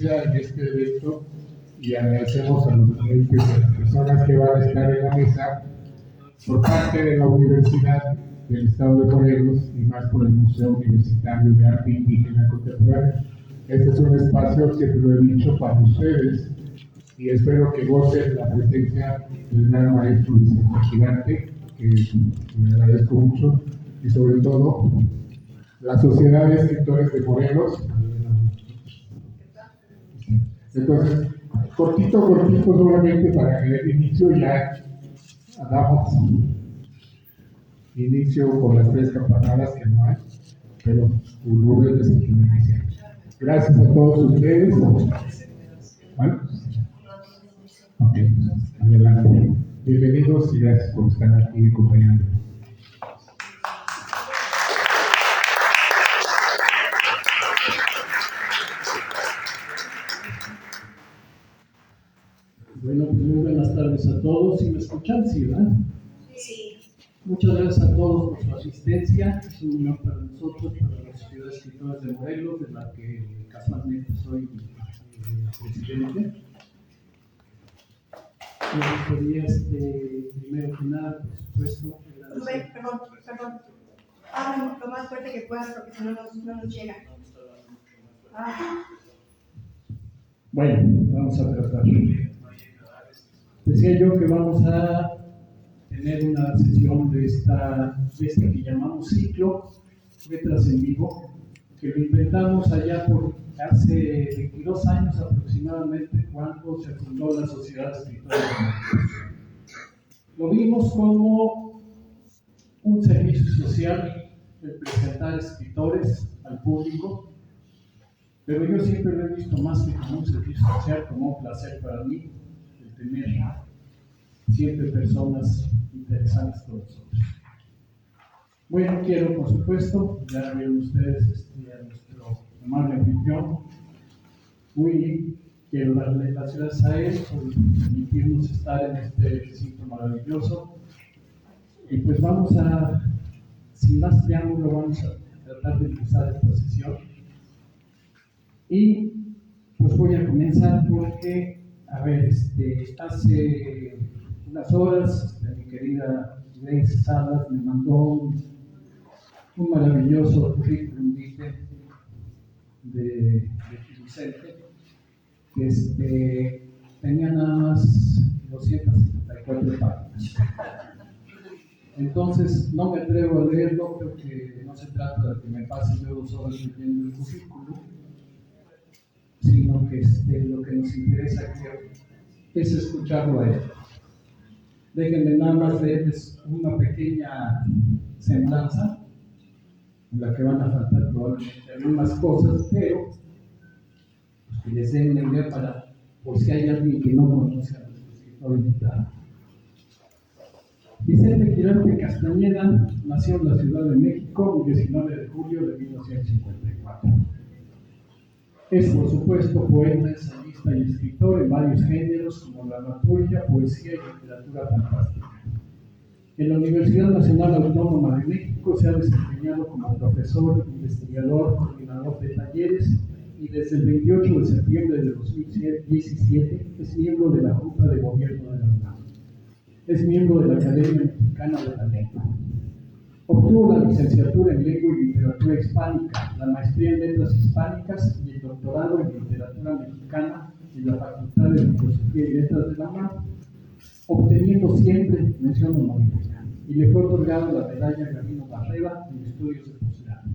en este evento y agradecemos a los ponentes y a las personas que van a estar en la mesa por parte de la Universidad del Estado de Morelos y más por el Museo Universitario de Arte Indígena Contemporánea. Este es un espacio, siempre lo he dicho, para ustedes y espero que gocen la presencia del gran maestro Vicente Gigante, que me agradezco mucho, y sobre todo la Sociedad de Escritores de Morelos. Entonces, cortito, solamente para que dé inicio, ya damos inicio con las 3 campanadas que no hay, pero Rubén es el que me inicia. Gracias a todos ustedes. ¿Vale? Ok, adelante. Bienvenidos y gracias por estar aquí acompañándonos. Bueno, pues muy buenas tardes a todos. ¿Sí me escuchan? Sí, ¿verdad? Sí. Muchas gracias a todos por su asistencia. Es un honor para nosotros, para la Sociedad de Escritores de Morelos, de la que casualmente soy presidente. Me gustaría, primero que nada, por supuesto, Rubén, perdón. Habla lo más fuerte que puedas porque si no nos llega. Bueno, vamos a tratar. Decía yo que vamos a tener una sesión de este que llamamos ciclo, letras en vivo, que lo inventamos allá por hace 22 años aproximadamente, cuando se fundó la Sociedad de Escritores de Morelos. Lo vimos como un servicio social, el presentar escritores al público, pero yo siempre lo he visto más que como un servicio social, como un placer para mí, el tener siempre personas interesantes con nosotros. Bueno, quiero, por supuesto, ya vieron ustedes a nuestro amable anfitrión. Quiero darle las gracias a él por permitirnos estar en este recinto maravilloso. Y pues sin más preámbulo, vamos a tratar de empezar esta sesión. Y pues voy a comenzar porque, hace unas horas mi querida Grace Salas me mandó un maravilloso currículum vitae de Vicente, que tenía nada más 274 páginas. Entonces no me atrevo a leerlo, creo que no se trata de que me pase yo 2 horas leyendo el currículum, sino que lo que nos interesa aquí es escucharlo a él. Déjenme nada más leerles una pequeña semblanza, en la que van a faltar probablemente algunas cosas, pero pues, que les den una idea por si hay alguien que no conoce a nuestro escritor invitado. Vicente Quirarte Castañeda nació en la Ciudad de México el 19 de julio de 1954. Es, por supuesto, poeta, ensayista y escritor en varios géneros como la dramaturgia, poesía y literatura fantástica. En la Universidad Nacional Autónoma de México se ha desempeñado como profesor, investigador, coordinador de talleres y desde el 28 de septiembre de 2017 es miembro de la Junta de Gobierno de la UNAM. Es miembro de la Academia Mexicana de la Lengua. Obtuvo la licenciatura en Lengua y Literatura Hispánica, la maestría en Letras Hispánicas y el doctorado en Literatura Mexicana en la Facultad de Filosofía y Letras de la UNAM, obteniendo siempre mención honorífica, y le fue otorgada la medalla Gabino Barrera en estudios de posgrado.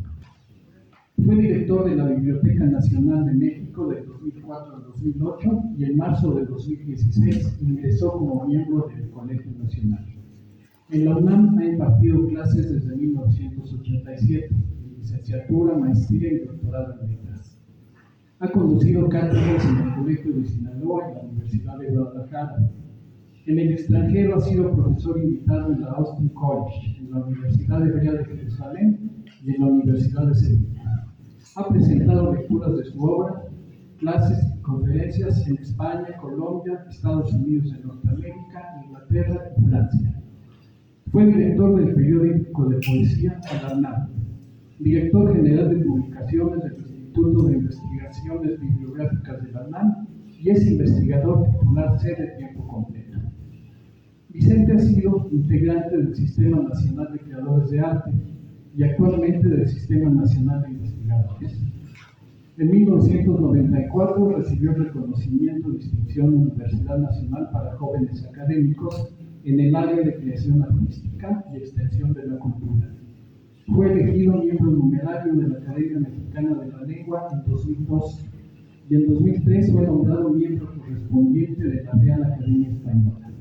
Fue director de la Biblioteca Nacional de México del 2004 al 2008 y en marzo de 2016 ingresó como miembro del Colegio Nacional. En la UNAM ha impartido clases desde 1987, licenciatura, maestría y doctorado en letras. Ha conducido cátedras en el Colegio de Sinaloa y la Universidad de Guadalajara. En el extranjero ha sido profesor invitado en la Austin College, en la Universidad Hebrea de Jerusalén y en la Universidad de Sevilla. Ha presentado lecturas de su obra, clases y conferencias en España, Colombia, Estados Unidos en Norteamérica, Inglaterra y Francia. Fue director del periódico de poesía Alarnado, director general de publicaciones del Instituto de Investigaciones Bibliográficas de la UNAM y es investigador titular C de tiempo completo. Vicente ha sido integrante del Sistema Nacional de Creadores de Arte y actualmente del Sistema Nacional de Investigadores. En 1994 recibió el reconocimiento de distinción Universidad Nacional para Jóvenes Académicos en el área de creación artística y extensión de la cultura. Fue elegido miembro numerario de la Academia Mexicana de la Lengua en 2002 y en 2003 fue nombrado miembro correspondiente de la Real Academia Española.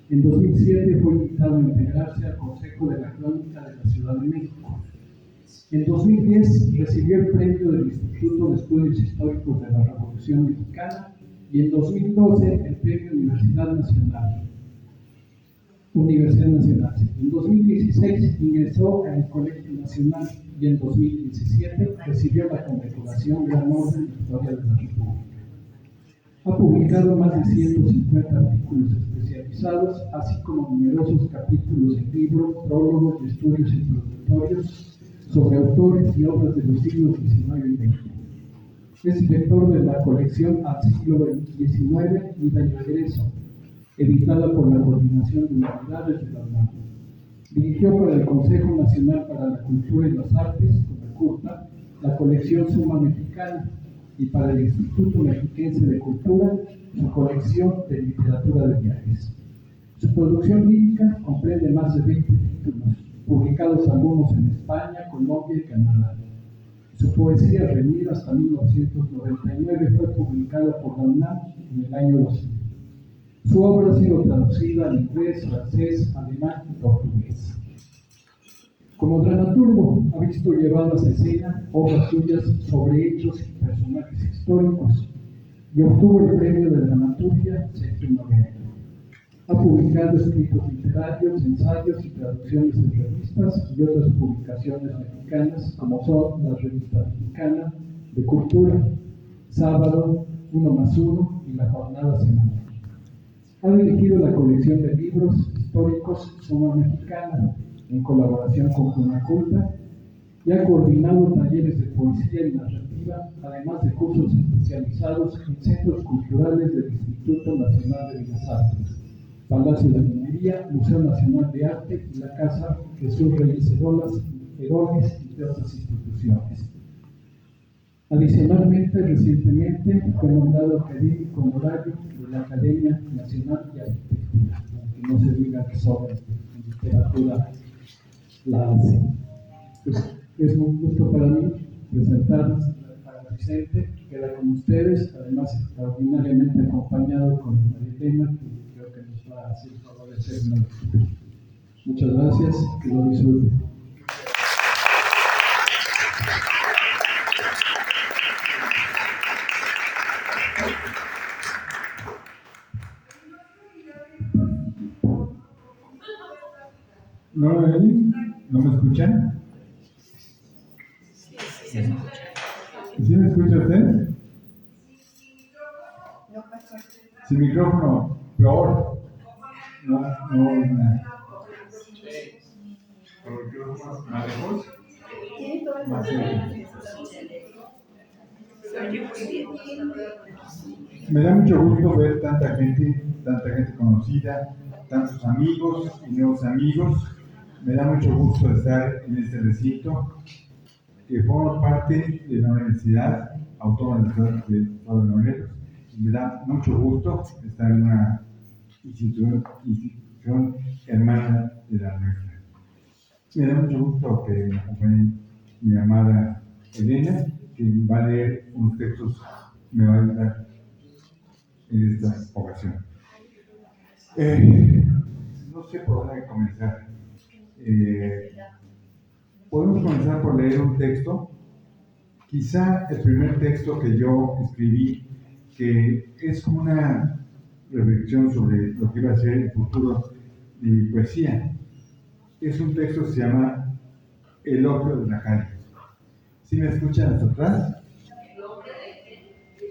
En 2007 fue invitado a integrarse al Consejo de la Crónica de la Ciudad de México. En 2010 recibió el premio del Instituto de Estudios Históricos de la Revolución Mexicana y en 2012 el premio Universidad Nacional. En 2016 ingresó al Colegio Nacional y en 2017 recibió la condecoración Gran Orden de Historia de la República. Ha publicado más de 150 artículos especializados, así como numerosos capítulos en libros, prólogos y estudios introductorios sobre autores y obras de los siglos XIX y XX. Es director de la colección Al siglo XIX, Ida y Regreso, editada por la Coordinación de Humanidades de la UNAM. Dirigió para el Consejo Nacional para la Cultura y las Artes, CONACULTA, la colección Suma Mexicana, y para el Instituto Mexiquense de Cultura, su colección de literatura de viajes. Su producción lírica comprende más de 20 títulos, publicados algunos en España, Colombia y Canadá. Su poesía, reunida hasta 1999, fue publicada por la UNAM en el año 2000. Su obra ha sido traducida al inglés, francés, alemán y portugués. Como dramaturgo, ha visto llevadas a escena obras suyas sobre hechos y personajes históricos y obtuvo el premio de dramaturgia Sergio Noguera. Ha publicado escritos literarios, ensayos y traducciones en revistas y otras publicaciones mexicanas, como son la Revista Mexicana de Cultura, Sábado, 1+1 y la Jornada Semanal. Ha dirigido la colección de libros históricos Suma Mexicana, en colaboración con CONACULTA, y ha coordinado talleres de poesía y narrativa, además de cursos especializados en centros culturales del Instituto Nacional de Bellas Artes, Palacio de Minería, Museo Nacional de Arte y la Casa Jesús Reyes Heroles y de otras instituciones. Adicionalmente, recientemente fue nombrado académico honorario de la Academia Nacional de Arquitectura, aunque no se diga que sobre literatura la hace. Pues, es un gusto para mí presentarles a Vicente, que queda con ustedes, además extraordinariamente acompañado con Marilena, que creo que nos va a hacer el favor de hacer una lectura. Muchas gracias, que lo disfruten. ¿No me oyen? ¿No me escuchan? ¿Sí me escucha usted? Sin micrófono, peor. No, ¿más lejos? Más Me da mucho gusto ver tanta gente conocida, tantos amigos y nuevos amigos. Me da mucho gusto estar en este recinto, que forma parte de la Universidad Autónoma del Estado de Morelos. Me da mucho gusto estar en una institución hermana de la nuestra. Me da mucho gusto que me acompañe mi amada Elena, que va a leer unos textos, me va a ayudar en esta ocasión. No sé por dónde comenzar. Podemos comenzar por leer un texto, quizá el primer texto que yo escribí, que es como una reflexión sobre lo que iba a ser el futuro de mi poesía. Es un texto que se llama Elogio de la calle. ¿Sí me escuchan hasta atrás?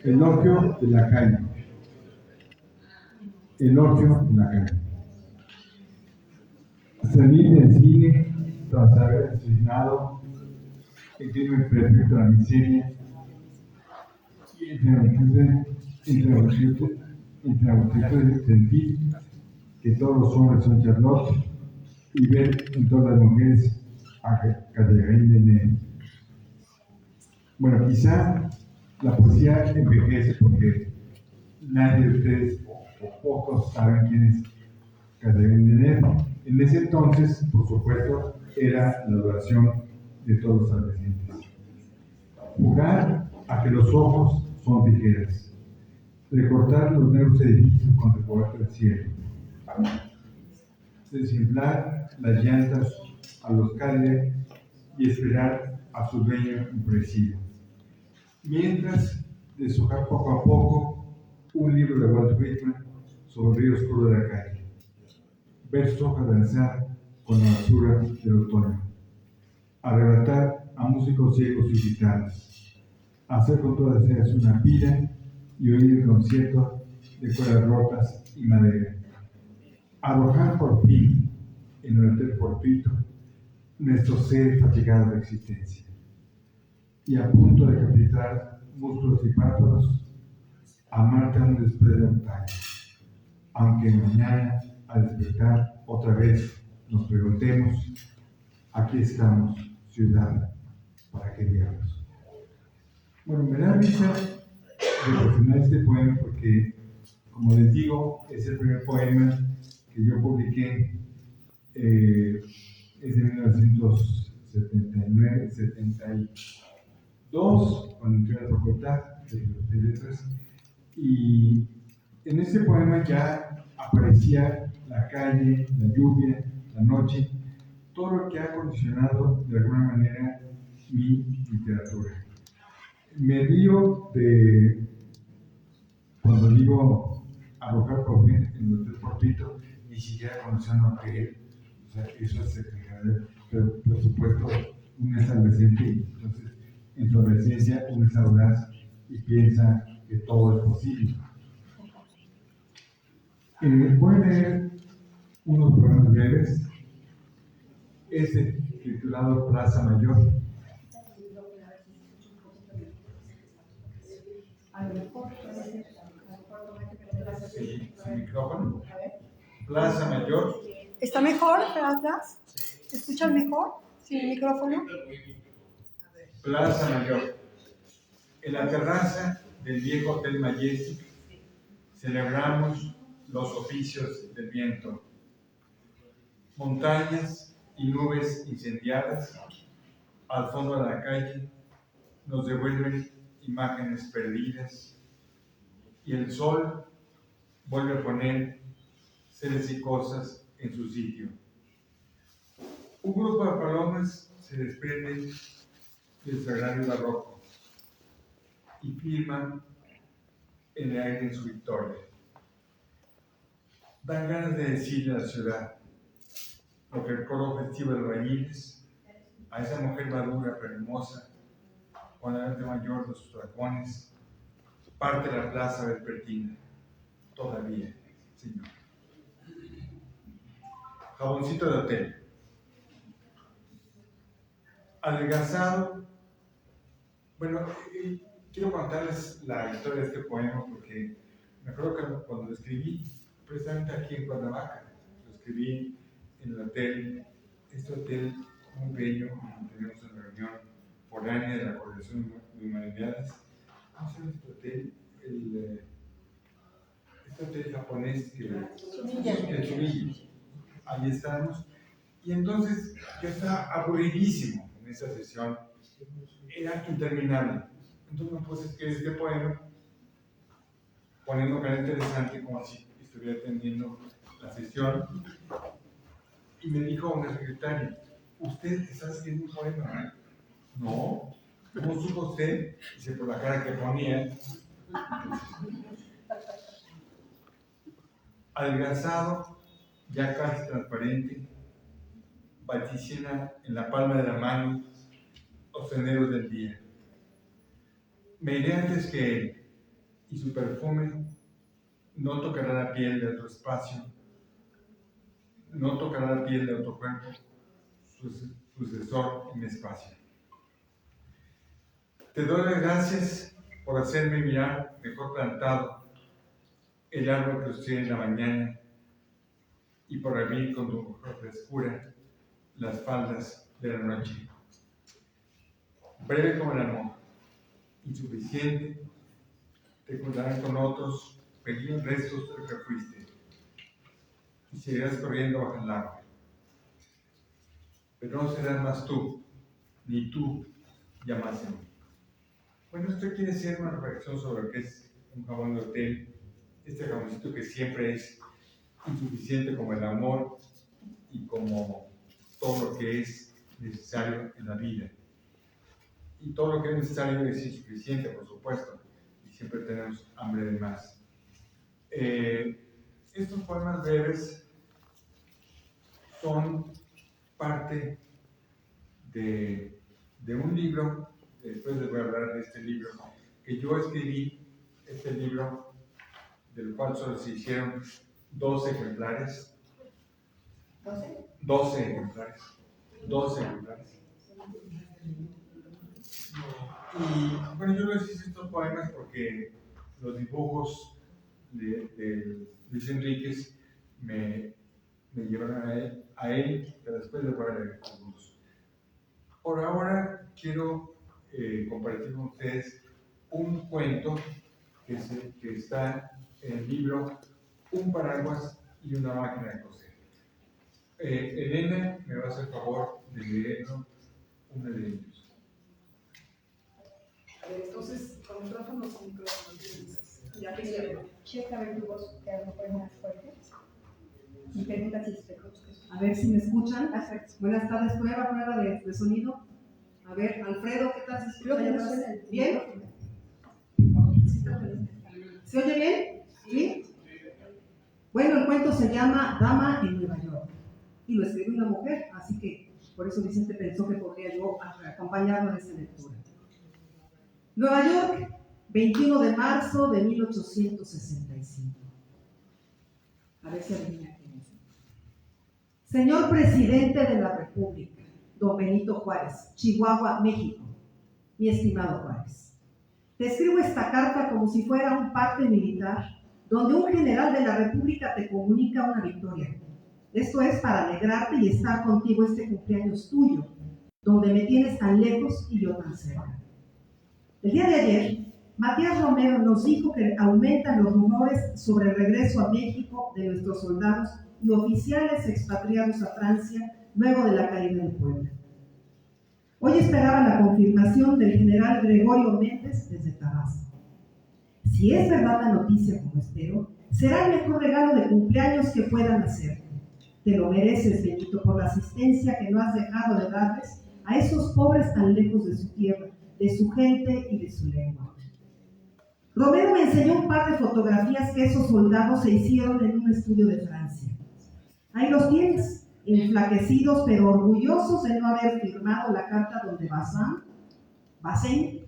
Elogio de la calle. Elogio de la calle. Salí del cine tras haber asesinado el crimen perfecto de la miseria entre sentir que todos los hombres son Charlotte y ver en todas las mujeres a Catherine Deneuve. Bueno, quizá la poesía envejece porque nadie de ustedes o pocos saben quién es Catherine Deneuve. En ese entonces, por supuesto, era la adoración de todos los adolescentes. Jugar a que los ojos son tijeras, recortar los negros edificios con recorte del cielo, desinflar las llantas a los Cadillac y esperar a su dueño enfurecido. Mientras deshojar poco a poco un libro de Walt Whitman sobre el río oscuro de la calle, ver sus hojas danzar con la basura del otoño, arrebatar a músicos ciegos y guitarras, hacer con todas ellas una pila y oír el concierto de cuerdas rotas y madera, arrojar por fin en el hotel fortuito nuestro ser fatigado de existencia y a punto de capitar músculos y párpados, amarte aún después de la montaña, aunque mañana al despertar otra vez nos preguntemos, aquí estamos, ciudad, ¿para qué diablos? Bueno, me da risa reflexionar este poema porque, como les digo, es el primer poema que yo publiqué, es de 1972, cuando entré a la facultad de letras, y en este poema ya aparecía la calle, la lluvia, la noche, todo lo que ha condicionado de alguna manera mi literatura. Me río de cuando digo arrojar por mí en el hotel Fortuito, ni siquiera conociendo a él. O sea, eso es pero por supuesto uno es adolescente y entonces en su adolescencia uno es audaz y piensa que todo es posible. Voy a leer unos poemas breves. Este titulado Plaza Mayor. Sí, sin micrófono. Plaza Mayor. ¿Está mejor para atrás? ¿Se escuchan mejor? ¿Sin micrófono? Plaza Mayor. En la terraza del viejo Hotel Majestic celebramos los oficios del viento. Montañas y nubes incendiadas al fondo de la calle nos devuelven imágenes perdidas y el sol vuelve a poner seres y cosas en su sitio. Un grupo de palomas se desprende del sagrario barroco y firman en el aire en su victoria. Dan ganas de decirle a la ciudad lo que el coro festivo de albañiles, a esa mujer madura pero hermosa, con la arte mayor de sus tacones, parte de la plaza vespertina, todavía, señor. Jaboncito de hotel. Adelgazado. Bueno, quiero contarles la historia de este poema porque me acuerdo que cuando lo escribí, precisamente aquí en Cuernavaca, lo escribí en el hotel, este hotel muy bello, donde teníamos una reunión foránea de la Coordinación de Humanidades. ¿Cómo se llama este hotel? Este hotel japonés que el Tsumiya. Ahí estábamos. Y entonces yo estaba aburridísimo en esa sesión. Era interminable. Entonces me puse a escribir este poema, poniendo cara interesante como si estuviera atendiendo la sesión. Y me dijo una secretaria, ¿usted está escribiendo un poema? No, ¿cómo supo usted? Dice, por la cara que ponía. Adelgazado, ya casi transparente, vaticina en la palma de la mano los senderos del día. Me iré antes que él, y su perfume no tocará la piel de otro espacio, no tocará la piel de otro cuerpo, sucesor en mi espacio. Te doy las gracias por hacerme mirar mejor plantado el árbol que usted en la mañana y por abrir con tu frescura las faldas de la noche. Breve como el amor, insuficiente, te contarán con otros pequeños restos de lo que fuiste y seguirás corriendo bajo el agua. Pero no serás más tú, ni tú llamas a mí. Bueno, esto quiere ser una reflexión sobre lo que es un jabón de hotel, este jaboncito que siempre es insuficiente como el amor y como todo lo que es necesario en la vida. Y todo lo que es necesario es insuficiente, por supuesto, y siempre tenemos hambre de más. Estos poemas breves son parte de un libro, después les voy a hablar de este libro, que yo escribí, este libro, del cual solo se hicieron 12 ejemplares. ¿12? 12 ejemplares. 12 ejemplares. Y bueno, yo les hice estos poemas porque los dibujos de Luis Enríquez me llevaron a él, pero después les voy a leer algunos. Por ahora quiero compartir con ustedes un cuento que está en el libro Un paraguas y una máquina de coser. Elena me va a hacer favor de leer uno de ellos. A ver, entonces, con micrófonos o micrófonos. Ya que Checa a ver tu voz, que a lo mejor es más fuerte. Y pregunta si se escucha. A ver si me escuchan. Perfecto. Buenas tardes, prueba de sonido. A ver, Alfredo, ¿qué tal? ¿Se Creo que no escucha? suena el ¿Bien? ¿Se oye bien? ¿Sí? Bueno, el cuento se llama Dama en Nueva York y lo escribió una mujer, así que por eso Vicente pensó que podría yo acompañarlo en esta lectura. Nueva York, 21 de marzo de 1865. A ver si adivina quién es. Señor Presidente de la República, don Benito Juárez, Chihuahua, México. Mi estimado Juárez, te escribo esta carta como si fuera un parte militar donde un general de la República te comunica una victoria. Esto es para alegrarte y estar contigo este cumpleaños tuyo, donde me tienes tan lejos y yo tan cerca. El día de ayer, Matías Romero nos dijo que aumentan los rumores sobre el regreso a México de nuestros soldados y oficiales expatriados a Francia luego de la caída de Puebla. Hoy esperaba la confirmación del general Gregorio Méndez desde Tabasco. Si es verdad la noticia como espero, será el mejor regalo de cumpleaños que puedan hacerte. Te lo mereces, Benito, por la asistencia que no has dejado de darles a esos pobres tan lejos de su tierra, de su gente y de su lengua. Romero me enseñó un par de fotografías que esos soldados se hicieron en un estudio de Francia. Ahí los tienes, enflaquecidos pero orgullosos de no haber firmado la carta donde Bazin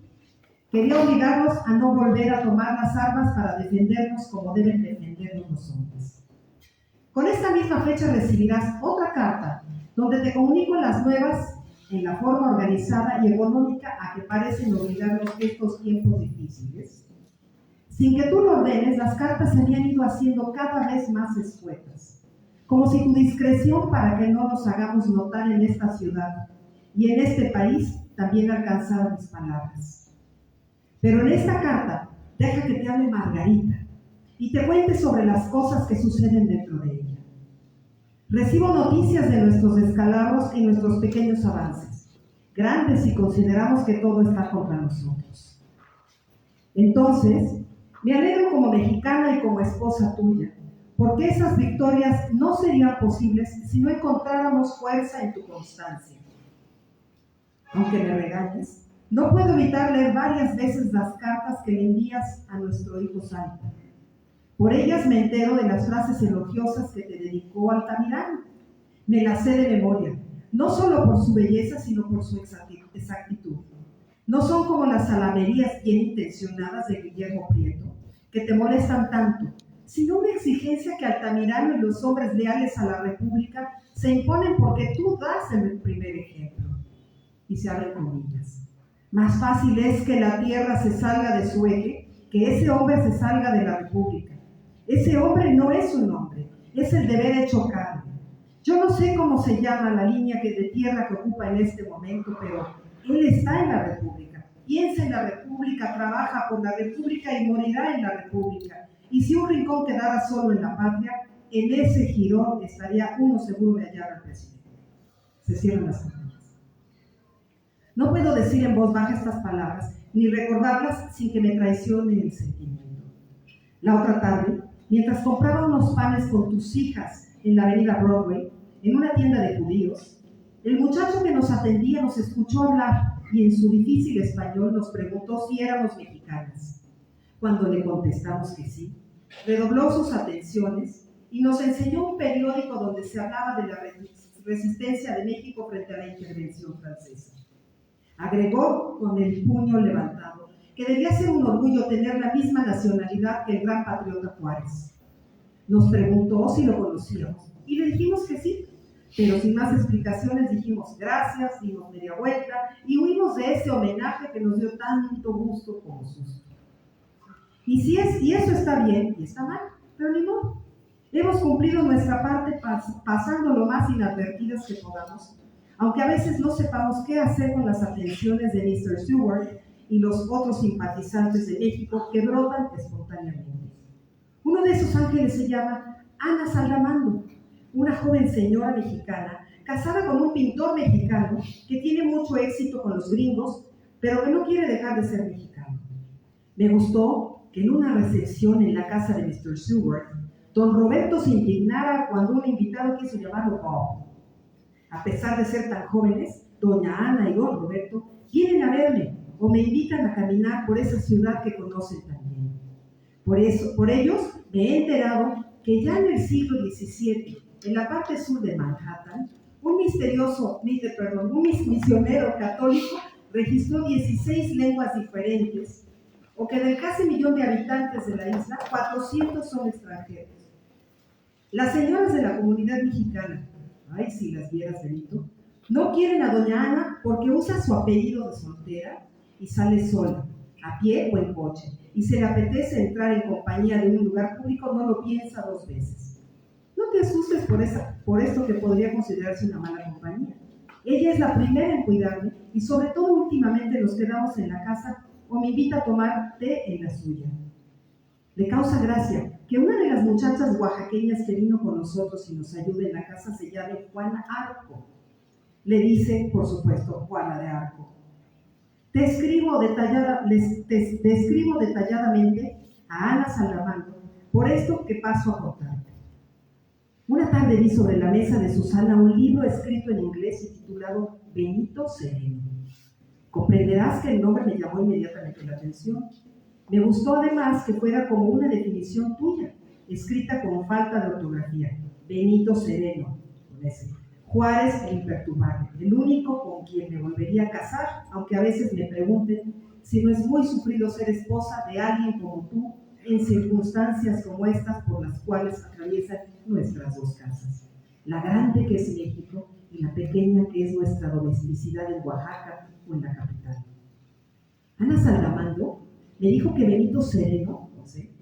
quería obligarlos a no volver a tomar las armas para defendernos como deben defendernos los hombres. Con esta misma fecha recibirás otra carta donde te comunico las nuevas en la forma organizada y económica a que parecen obligarnos estos tiempos difíciles. Sin que tú lo ordenes, las cartas se habían ido haciendo cada vez más escuetas, como si tu discreción para que no nos hagamos notar en esta ciudad y en este país también alcanzara mis palabras. Pero en esta carta, deja que te hable Margarita y te cuente sobre las cosas que suceden dentro de ella. Recibo noticias de nuestros descalabros y nuestros pequeños avances, grandes si consideramos que todo está contra nosotros. Entonces, me alegro como mexicana y como esposa tuya, porque esas victorias no serían posibles si no encontráramos fuerza en tu constancia. Aunque me regañes, no puedo evitar leer varias veces las cartas que le envías a nuestro hijo Salta. Por ellas me entero de las frases elogiosas que te dedicó Altamirano. Me las sé de memoria, no solo por su belleza, sino por su exactitud. No son como las salamerías bien intencionadas de Guillermo Prieto, que te molestan tanto, sino una exigencia que Altamirano y los hombres leales a la República se imponen porque tú das el primer ejemplo. Y se abren comillas. Más fácil es que la tierra se salga de su eje, que ese hombre se salga de la república. Ese hombre no es un hombre, es el deber hecho carne. Yo no sé cómo se llama la línea de tierra que ocupa en este momento, pero él está en la república. Piensa en la república, trabaja por la república y morirá en la república. Y si un rincón quedara solo en la patria, en ese jirón estaría uno seguro de hallar al presidente. Se cierran las comillas. No puedo decir en voz baja estas palabras, ni recordarlas sin que me traicione el sentimiento. La otra tarde, mientras compraba unos panes con tus hijas en la avenida Broadway, en una tienda de judíos, el muchacho que nos atendía nos escuchó hablar y en su difícil español nos preguntó si éramos mexicanas. Cuando le contestamos que sí, redobló sus atenciones y nos enseñó un periódico donde se hablaba de la resistencia de México frente a la intervención francesa. Agregó con el puño levantado que debía ser un orgullo tener la misma nacionalidad que el gran patriota Juárez. Nos preguntó si lo conocíamos y le dijimos que sí, pero sin más explicaciones dijimos gracias, dimos media vuelta y huimos de ese homenaje que nos dio tanto gusto como susto. Y eso está bien y está mal, pero ni modo. Hemos cumplido nuestra parte pasando lo más inadvertidas que podamos, aunque a veces no sepamos qué hacer con las atenciones de Mr. Stewart y los otros simpatizantes de México que brotan espontáneamente. Uno de esos ángeles se llama Ana Saldamando, una joven señora mexicana casada con un pintor mexicano que tiene mucho éxito con los gringos, pero que no quiere dejar de ser mexicano. Me gustó que en una recepción en la casa de Mr. Stewart, don Roberto se indignara cuando un invitado quiso llamarlo Bob. A pesar de ser tan jóvenes, doña Ana y don Roberto vienen a verme o me invitan a caminar por esa ciudad que conocen tan bien. Por ellos me he enterado que ya en el siglo XVII, en la parte sur de Manhattan, un misionero católico registró 16 lenguas diferentes, o que del casi 1 millón de habitantes de la isla, 400 son extranjeros. Las señoras de la comunidad mexicana, ay, si las vieras, Benito, no quieren a doña Ana porque usa su apellido de soltera y sale sola, a pie o en coche, y si le apetece entrar en compañía de un lugar público, no lo piensa 2 veces. No te asustes por esto que podría considerarse una mala compañía. Ella es la primera en cuidarme y sobre todo últimamente nos quedamos en la casa o me invita a tomar té en la suya. Le causa gracia que una de las muchachas oaxaqueñas que vino con nosotros y nos ayuda en la casa se llame Juana Arco. Le dice, por supuesto, Juana de Arco. Describo detalladamente a Ana Saldamando por esto que paso a contarte. Una tarde vi sobre la mesa de Susana un libro escrito en inglés y titulado Benito Sereno. Comprenderás que el nombre me llamó inmediatamente la atención. Me gustó además que fuera como una definición tuya, escrita con falta de ortografía. Benito Sereno, con ese. Juárez e imperturbable, el único con quien me volvería a casar, aunque a veces me pregunten si no es muy sufrido ser esposa de alguien como tú en circunstancias como estas por las cuales atraviesan nuestras 2 casas. La grande que es México y la pequeña que es nuestra domesticidad en Oaxaca o en la capital. Ana Saldamando me dijo que Benito Sereno, no sé,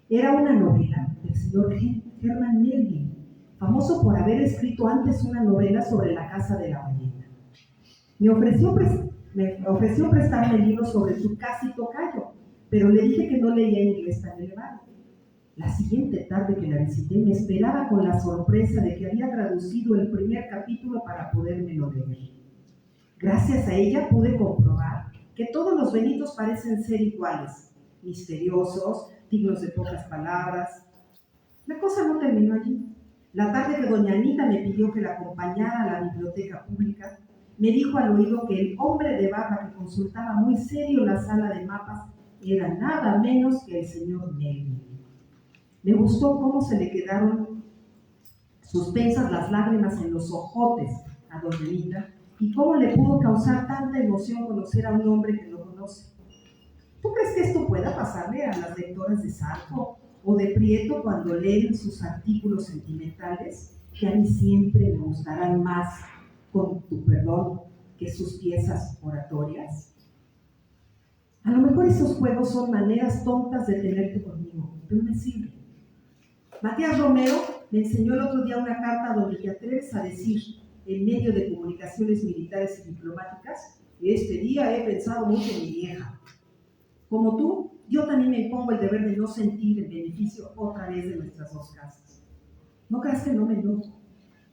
era una novela del señor Herman Melville, famoso por haber escrito antes una novela sobre la Casa de la Ballena. Me ofreció prestarme el libro sobre su casi tocayo, pero le dije que no leía inglés tan elevado. La siguiente tarde que la visité me esperaba con la sorpresa de que había traducido el primer capítulo para podérmelo leer. Gracias a ella pude comprobar que todos los Benitos parecen ser iguales, misteriosos, dignos de pocas palabras. La cosa no terminó allí. La tarde que doña Anita me pidió que la acompañara a la biblioteca pública, me dijo al oído que el hombre de barba que consultaba muy serio la sala de mapas era nada menos que el señor Melville. Me gustó cómo se le quedaron suspensas las lágrimas en los ojotes a doña Anita y cómo le pudo causar tanta emoción conocer a un hombre que no conoce. ¿Tú crees que esto pueda pasarle a las lectoras de Sarco o de Prieto cuando leen sus artículos sentimentales, que a mí siempre me gustarán más, con tu perdón, que sus piezas oratorias? A lo mejor esos juegos son maneras tontas de tenerte conmigo, pero me sirve. Matías Romero me enseñó el otro día una carta donde te atreves a decir, en medio de comunicaciones militares y diplomáticas, que este día he pensado mucho en mi vieja. Como tú, yo también me impongo el deber de no sentir el beneficio otra vez de nuestras dos casas. No creas que no me enojo,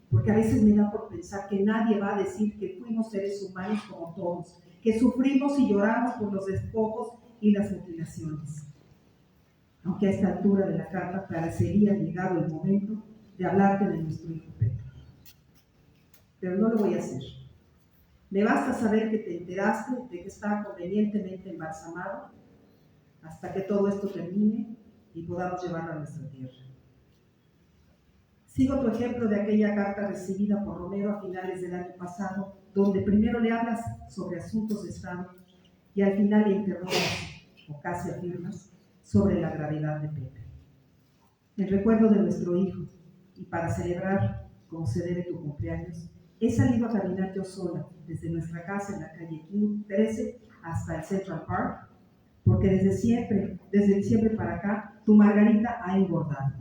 porque a veces me da por pensar que nadie va a decir que fuimos seres humanos como todos, que sufrimos y lloramos por los despojos y las mutilaciones. Aunque a esta altura de la carta parecería llegado el momento de hablarte de nuestro hijo Pedro. Pero no lo voy a hacer. Me basta saber que te enteraste de que está convenientemente embalsamado hasta que todo esto termine y podamos llevarlo a nuestra tierra. Sigo tu ejemplo de aquella carta recibida por Romero a finales del año pasado, donde primero le hablas sobre asuntos de Estado y al final le interrogas, o casi afirmas, sobre la gravedad de Pepe. En recuerdo de nuestro hijo, y para celebrar, como se debe tu cumpleaños, he salido a caminar yo sola, desde nuestra casa en la calle King 13 hasta el Central Park, porque desde diciembre para acá, tu Margarita ha engordado.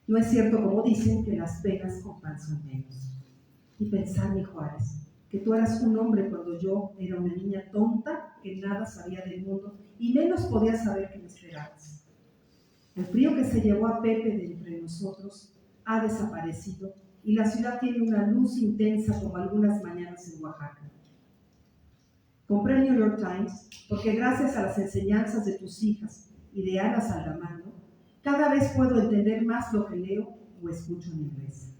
No es cierto, como dicen, que las penas con pan son menos. Y pensar, mi Juárez, que tú eras un hombre cuando yo era una niña tonta que nada sabía del mundo y menos podía saber que me esperabas. El frío que se llevó a Pepe de entre nosotros ha desaparecido y la ciudad tiene una luz intensa como algunas mañanas en Oaxaca. Compré el New York Times porque gracias a las enseñanzas de tus hijas y de Ana Saldamano, cada vez puedo entender más lo que leo o escucho en inglés.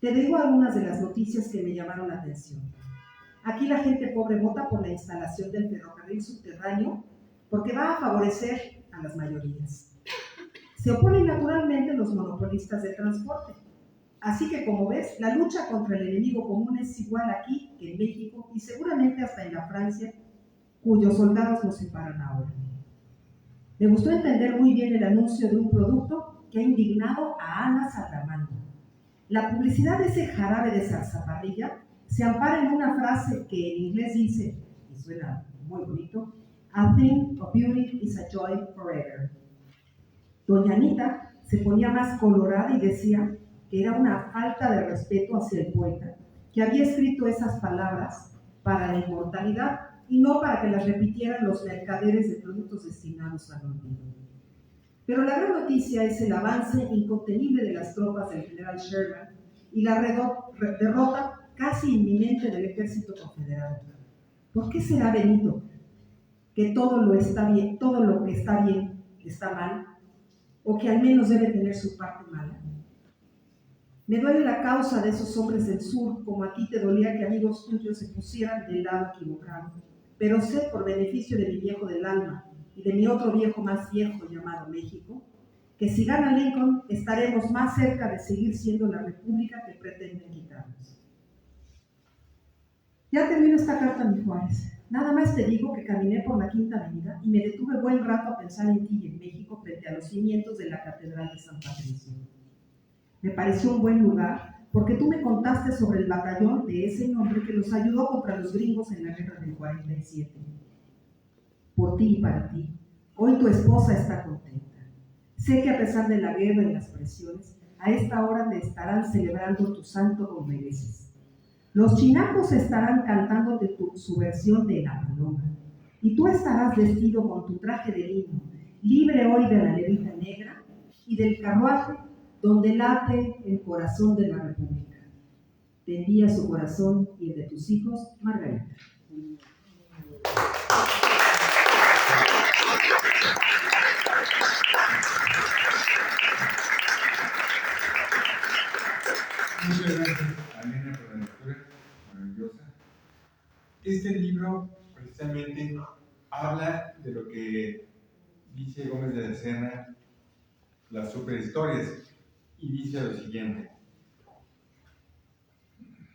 Te digo algunas de las noticias que me llamaron la atención. Aquí la gente pobre vota por la instalación del ferrocarril subterráneo porque va a favorecer a las mayorías. Se oponen naturalmente los monopolistas de transporte. Así que, como ves, la lucha contra el enemigo común es igual aquí que en México y seguramente hasta en la Francia, cuyos soldados nos separan ahora. Me gustó entender muy bien el anuncio de un producto que ha indignado a Ana Saldamano. La publicidad de ese jarabe de zarzaparrilla se ampara en una frase que en inglés dice, y suena muy bonito, "A thing of beauty is a joy forever". Doña Anita se ponía más colorada y decía que era una falta de respeto hacia el poeta, que había escrito esas palabras para la inmortalidad y no para que las repitieran los mercaderes de productos destinados al olvido. Pero la gran noticia es el avance incontenible de las tropas del general Sherman y la derrota casi inminente del ejército confederado. ¿Por qué será, Benito, que todo lo que está bien está mal, o que al menos debe tener su parte mala? Me duele la causa de esos hombres del sur, como a ti te dolía que amigos tuyos se pusieran del lado equivocado. Pero sé, por beneficio de mi viejo del alma y de mi otro viejo más viejo llamado México, que si gana Lincoln estaremos más cerca de seguir siendo la república que pretenden quitarnos. Ya termino esta carta, mi Juárez. Nada más te digo que caminé por la Quinta Avenida y me detuve buen rato a pensar en ti y en México frente a los cimientos de la Catedral de San Patricio. Me pareció un buen lugar porque tú me contaste sobre el batallón de ese nombre que nos ayudó contra los gringos en la guerra del 47. Por ti y para ti, hoy tu esposa está contenta. Sé que a pesar de la guerra y las presiones, a esta hora te estarán celebrando tu santo como mereces. Los chinacos estarán cantándote su versión de La Paloma, y tú estarás vestido con tu traje de lino, libre hoy de la levita negra y del carruaje donde late el corazón de la República. Te envía su corazón y el de tus hijos, Margarita. Muchas gracias a Elena por la lectura maravillosa. Este libro precisamente habla de lo que dice Gómez de la Serna, las superhistorias, y dice lo siguiente: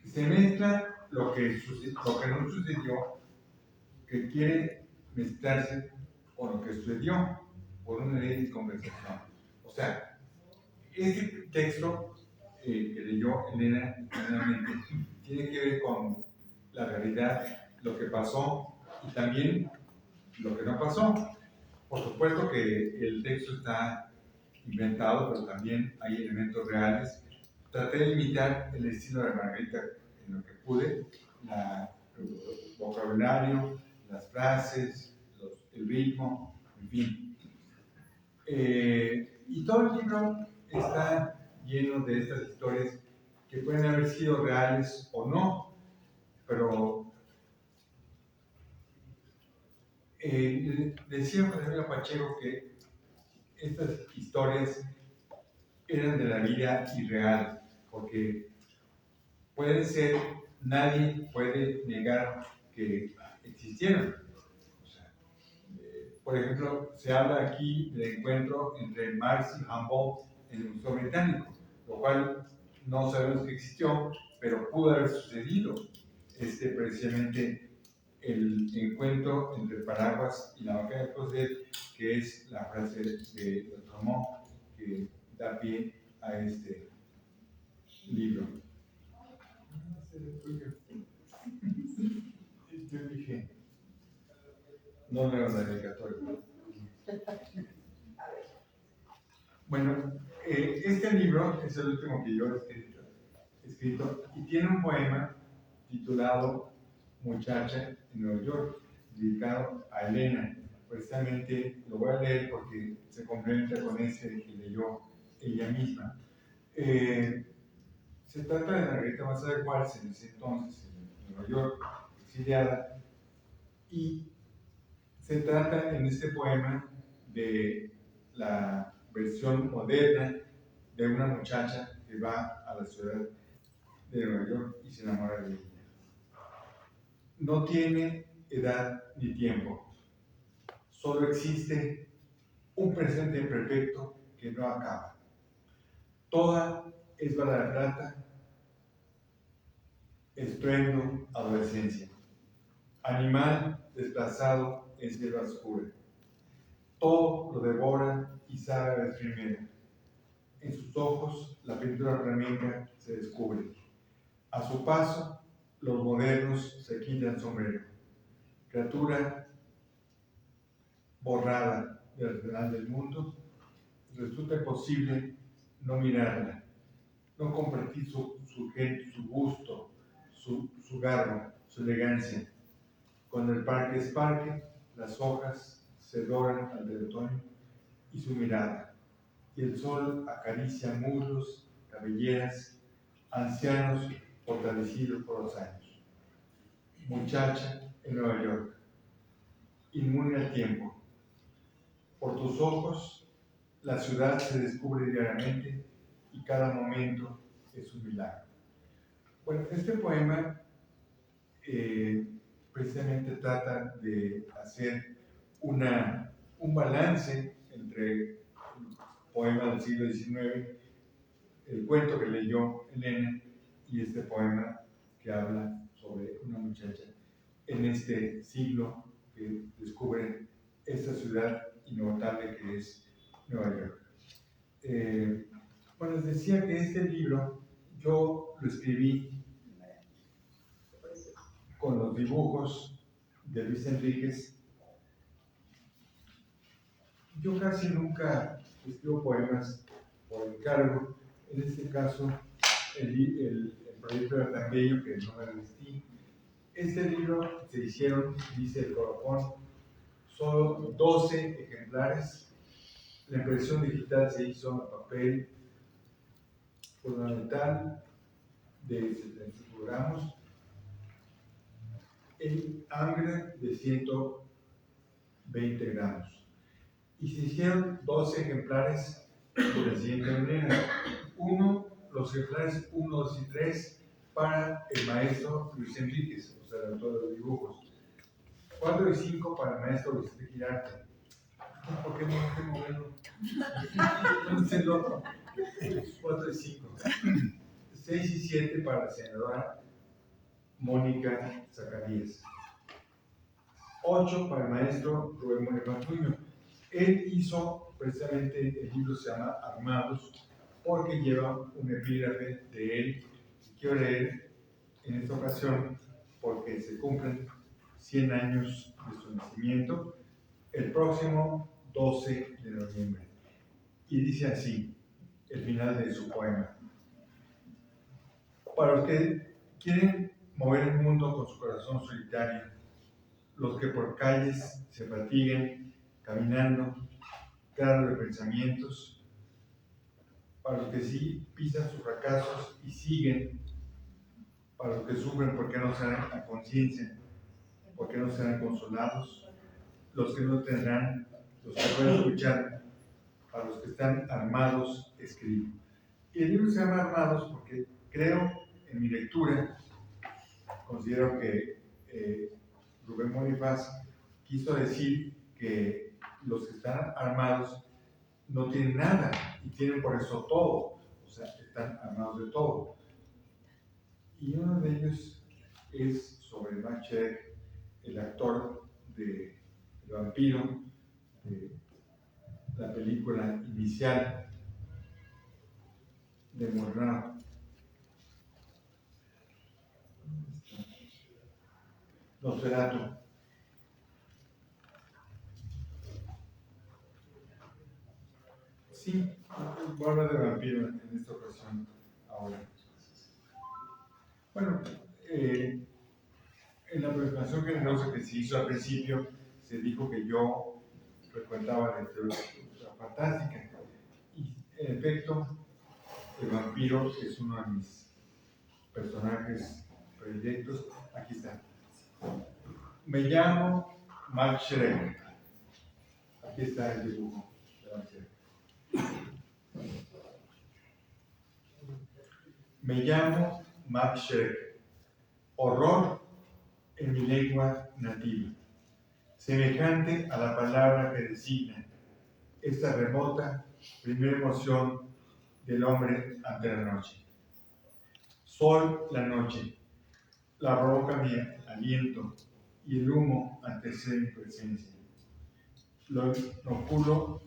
se mezcla lo que no sucedió, que quiere mezclarse con lo que sucedió por una ley de conversación. O sea, este texto que leyó Elena, tiene que ver con la realidad, lo que pasó y también lo que no pasó. Por supuesto que el texto está inventado, pero también hay elementos reales. Traté de imitar el estilo de Margarita en lo que pude, el vocabulario, las frases, el ritmo, en fin. Y todo el libro está lleno de estas historias que pueden haber sido reales o no, pero decía José María Pacheco que estas historias eran de la vida irreal, porque pueden ser, nadie puede negar que existieron. O sea, por ejemplo, se habla aquí del encuentro entre Marx y Humboldt en el Museo Británico, lo cual no sabemos que existió, pero pudo haber sucedido. Precisamente el encuentro entre el paraguas y la vaca de Cosette, que es la frase de Tromont que da pie a este libro. Yo dije, no leo la dedicatoria. Bueno, este libro es el último que yo he escrito y tiene un poema titulado Muchacha en Nueva York, dedicado a Elena. Precisamente lo voy a leer porque se complementa con ese que leyó ella misma. Se trata de Margarita Maza de Juárez, en ese entonces, en Nueva York, exiliada, y se trata en este poema de la versión moderna de una muchacha que va a la ciudad de Nueva York y se enamora de ella. No tiene edad ni tiempo, solo existe un presente perfecto que no acaba. Toda es bala de plata, estruendo, adolescencia. Animal desplazado en selva oscura. Todo lo devora y sabe a vez primero. En sus ojos la pintura flamenca se descubre. A su paso, los modernos se quitan sombrero. Criatura borrada del final del mundo, resulta imposible no mirarla, no compartir su gusto, su garbo, su elegancia. Cuando el parque es parque, las hojas se doran al del otoño y su mirada, y el sol acaricia muslos, cabelleras, ancianos fortalecidos por los años. Muchacha en Nueva York, inmune al tiempo. Por tus ojos, la ciudad se descubre diariamente y cada momento es un milagro. Bueno, este poema precisamente trata de hacer un balance entre el poema del siglo XIX, el cuento que leyó Elena, y este poema que habla sobre una muchacha en este siglo que descubre esta ciudad inagotable que es Nueva York. Bueno, les decía que este libro yo lo escribí con los dibujos de Luis Enríquez. Yo casi nunca escribo poemas por encargo. En este caso, el proyecto era tan bello que no me resistí. Este libro se hicieron, dice el colofón, solo 12 ejemplares. La impresión digital se hizo en papel fundamental de 75 gramos, en Angre de 120 gramos. Y se hicieron 12 ejemplares de la siguiente manera. Los ejemplares 1, 2 y 3 para el maestro Luis Enríquez, o sea, el autor de los dibujos. 4 y 5 para el maestro Luis Girarte. ¿Por qué no tengo verlo? ¿Dónde es el otro? 4 y 5. 6 y 7 para la senadora Mónica Zacarías. 8 para el maestro Rubén Moreno Antuño. Él hizo, precisamente, el libro se llama Armados, porque lleva un epígrafe de él que quiero leer en esta ocasión, porque se cumplen 100 años de su nacimiento, el próximo 12 de noviembre. Y dice así, el final de su poema. Para los que quieren mover el mundo con su corazón solitario, los que por calles se fatiguen caminando, claros de pensamientos, para los que sí pisan sus fracasos y siguen, para los que sufren porque no se dan a conciencia, porque no serán consolados, los que no tendrán, los que pueden escuchar, para los que están armados, escribo. Y el libro se llama Armados porque creo, en mi lectura, considero que Rubén Bonifaz quiso decir que los que están armados no tienen nada y tienen por eso todo, o sea, están armados de todo. Y uno de ellos es sobre Max Schreck, el actor de El vampiro, de la película inicial de Murnau. Nosferatu. Sí, voy a hablar de vampiro en esta ocasión ahora. Bueno, en la presentación generosa que se hizo al principio, se dijo que yo frecuentaba la literatura fantástica. Y en efecto, el vampiro es uno de mis personajes predilectos. Aquí está. Me llamo Max Schreck. Aquí está el dibujo de Max Schreck. Me llamo Max Schreck. Horror en mi lengua nativa, semejante a la palabra que designa esta remota primera emoción del hombre ante la noche. Soy la noche, la provoca mi aliento y el humo antecede mi presencia. Lo inoculo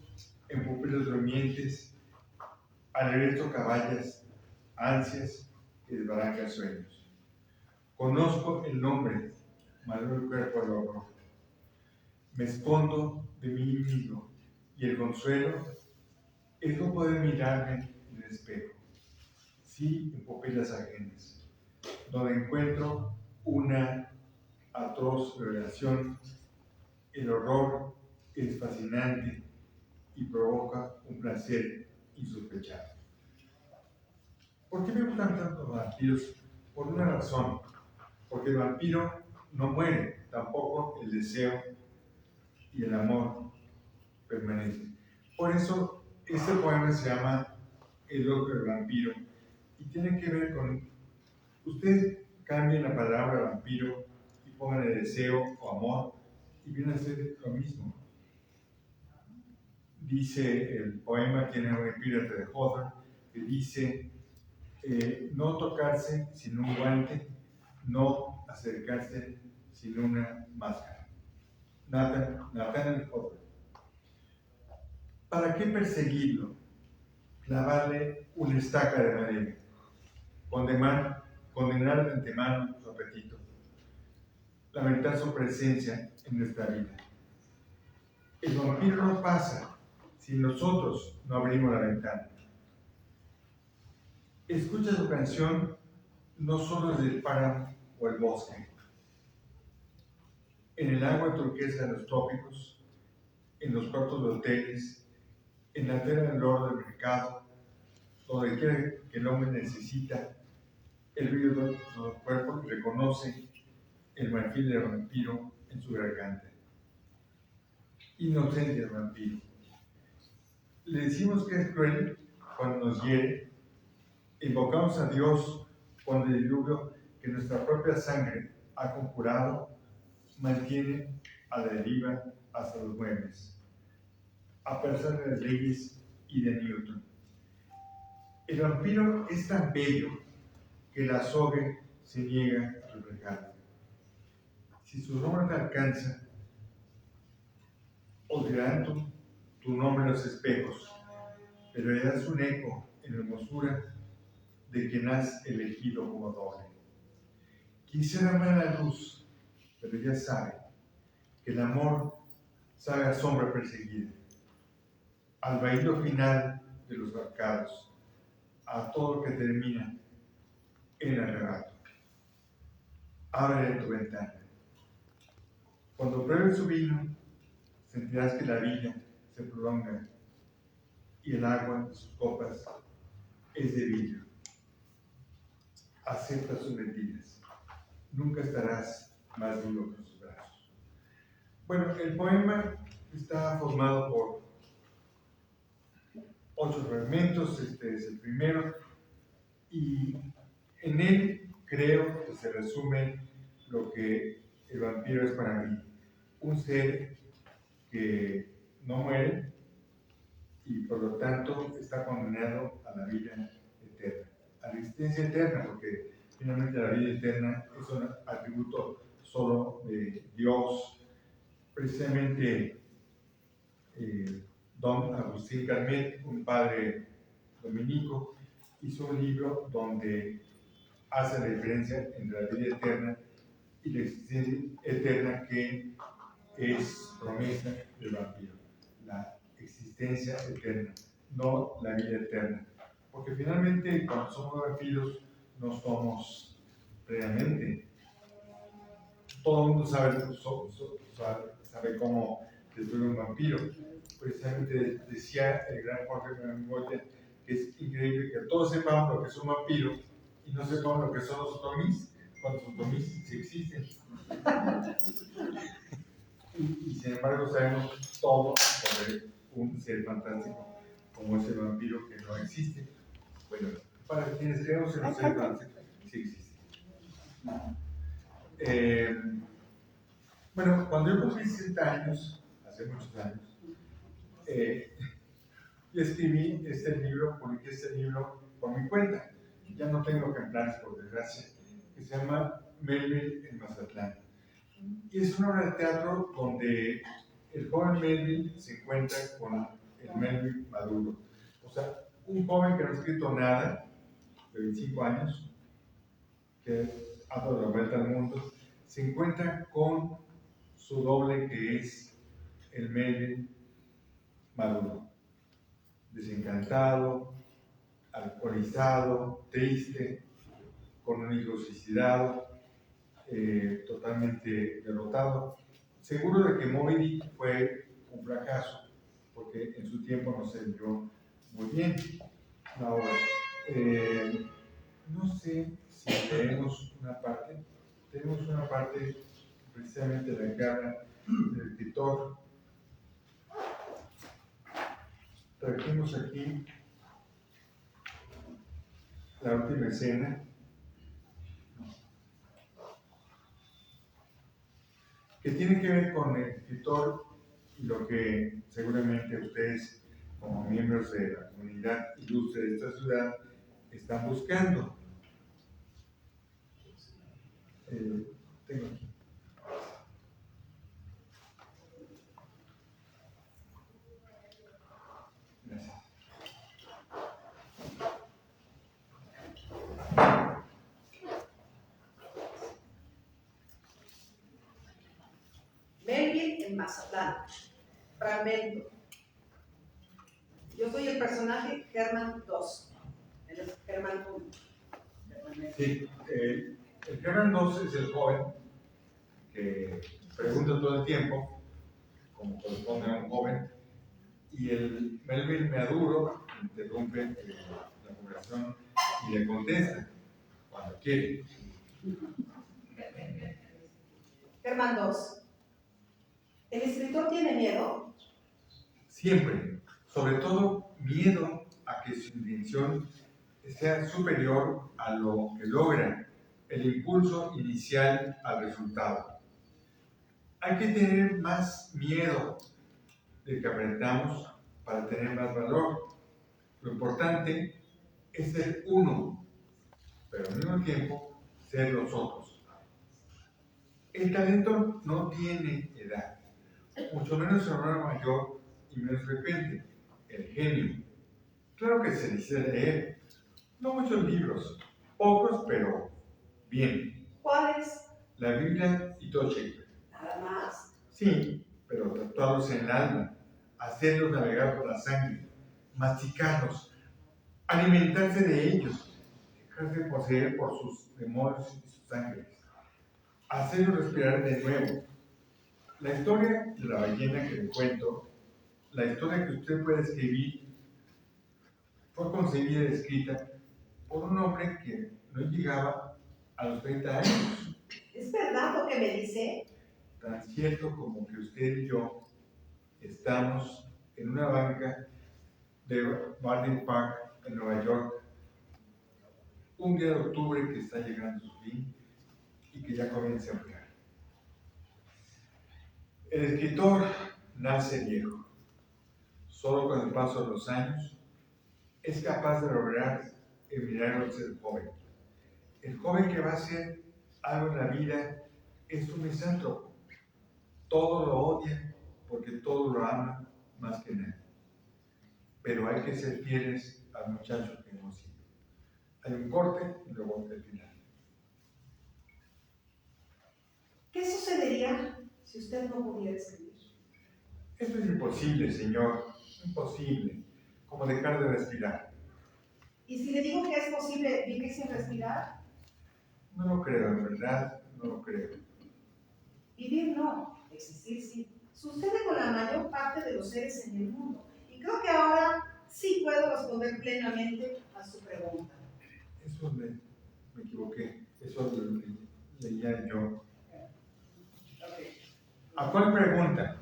en pupilas durmientes, alegreto caballas, ansias y desbarranca sueños. Conozco el nombre, maduro el cuerpo al horror. Me escondo de mí mismo y el consuelo es no poder mirarme en el espejo, sí en pupilas ajenas, donde encuentro una atroz revelación. El horror es fascinante y provoca un placer insospechado. ¿Por qué me gustan tanto los vampiros? Por una razón, porque el vampiro no muere, tampoco el deseo y el amor permanece. Por eso este poema se llama El ojo del vampiro y tiene que ver con, ustedes cambien la palabra vampiro y pongan el deseo o amor y viene a ser lo mismo. Dice el poema, tiene un epígrafe de Hodder que dice no tocarse sin un guante, no acercarse sin una máscara. Nathaniel Hodder. ¿Para qué perseguirlo? Clavarle una estaca de madera, condenar de antemano su apetito, lamentar su presencia en nuestra vida. El vampiro no pasa si nosotros no abrimos la ventana. Escucha su canción no solo desde el páramo o el bosque, en el agua turquesa de los trópicos, en los cuartos de hoteles, en la tela del oro del mercado, donde quiera que el hombre necesita el brillo de su cuerpo y reconoce el marfil del vampiro en su garganta. Inocencia del vampiro. Le decimos que es cruel cuando nos hiere, invocamos a Dios cuando el diluvio que nuestra propia sangre ha conjurado mantiene a la deriva hasta los muebles, a pesar de las leyes y de Newton. El vampiro es tan bello que el azogue se niega a reflejarlo. Si su nombre te alcanza, olvidarán tu nombre en los espejos, pero le das un eco en la hermosura de quien has elegido como doble. Quisiera amar la luz, pero ella sabe que el amor sabe a sombra perseguida, al vaído final de los mercados, a todo lo que termina en el arrebato. Ábrele tu ventana. Cuando pruebes su vino, sentirás que la vida se prolonga y el agua de sus copas es de vidrio. Acepta sus mentiras. Nunca estarás más vivo que en sus brazos. Bueno, el poema está formado por 8 fragmentos, este es el primero, y en él creo que se resume lo que el vampiro es para mí. Un ser que no muere y por lo tanto está condenado a la vida eterna, a la existencia eterna, porque finalmente la vida eterna es un atributo solo de Dios. Precisamente don Agustín Carmet, un padre dominico, hizo un libro donde hace la diferencia entre la vida eterna y la existencia eterna, que es promesa del vampiro, la existencia eterna, no la vida eterna. Porque finalmente cuando somos vampiros no somos plenamente. Todo el mundo sabe cómo destruir un vampiro. Precisamente decía el gran Jorge Goya que es increíble que todos sepamos lo que es un vampiro y no sepamos lo que son los otomís, cuando los otomís sí existen. Y sin embargo sabemos todo sobre un ser fantástico como ese vampiro que no existe. Bueno, para quienes creemos en los seres fantásticos, sí existe. Bueno, cuando yo cumplí 60 años, hace muchos años, yo escribí este libro, publiqué este libro por mi cuenta. Ya no tengo ejemplares, por desgracia, que se llama Melville en Mazatlán. Y es una obra de teatro donde el joven Melville se encuentra con el Melville maduro. O sea, un joven que no ha escrito nada, de 25 años, que ha dado la vuelta al mundo, se encuentra con su doble, que es el Melville maduro. Desencantado, alcoholizado, triste, con un hijo suicidado, totalmente derrotado, seguro de que Moby Dick fue un fracaso, porque en su tiempo no se vio muy bien. Ahora, no sé si leemos una parte, tenemos una parte precisamente de la que habla del escritor. Trajimos aquí la última escena, que tiene que ver con el escritor y lo que seguramente ustedes, como miembros de la comunidad ilustre de esta ciudad, están buscando. Tengo aquí. Gracias. Melville en Mazatlán. Fragmento. Yo soy el personaje Herman II. Él es Herman I. Sí, el Herman II es el joven que pregunta todo el tiempo, como corresponde a un joven, y el Melville maduro interrumpe la conversación y le contesta cuando quiere. Herman II. ¿El escritor tiene miedo? Siempre, sobre todo miedo a que su intención sea superior a lo que logra, el impulso inicial al resultado. Hay que tener más miedo del que aparentamos para tener más valor. Lo importante es ser uno, pero al mismo tiempo ser los otros. El talento no tiene edad, mucho menos en honor mayor y menos frecuente. El genio, claro que se necesita leer, no muchos libros, pocos, pero bien. ¿Cuáles? La Biblia y todo Shakespeare. Nada más. Sí, pero tatuarlos en el alma, hacerlos navegar por la sangre, masticarlos, alimentarse de ellos, dejarse poseer por sus demonios y sus sangres, hacerlos respirar de nuevo. La historia de la ballena que le cuento, la historia que usted puede escribir, fue concebida y escrita por un hombre que no llegaba a los 30 años. ¿Es verdad lo que me dice? Tan cierto como que usted y yo estamos en una banca de Barney Park en Nueva York, un día de octubre que está llegando a su fin y que ya comienza a enfriar. El escritor nace viejo. Solo con el paso de los años es capaz de lograr el milagro de ser joven. El joven que va a hacer algo en la vida es un misántropo. Todo lo odia porque todo lo ama más que nadie. Pero hay que ser fieles al muchacho que hemos sido. Hay un corte y luego el final. ¿Qué sucedería si usted no pudiera escribir? Esto es imposible, señor. Imposible. Como dejar de respirar. Y si le digo que es posible vivir sin respirar, No lo creo, en verdad, no lo creo. vivir no, existir sí. Sucede con la mayor parte de los seres en el mundo. Y creo que ahora sí puedo responder plenamente a su pregunta. Eso me equivoqué. Eso lo leía yo. ¿A cuál pregunta?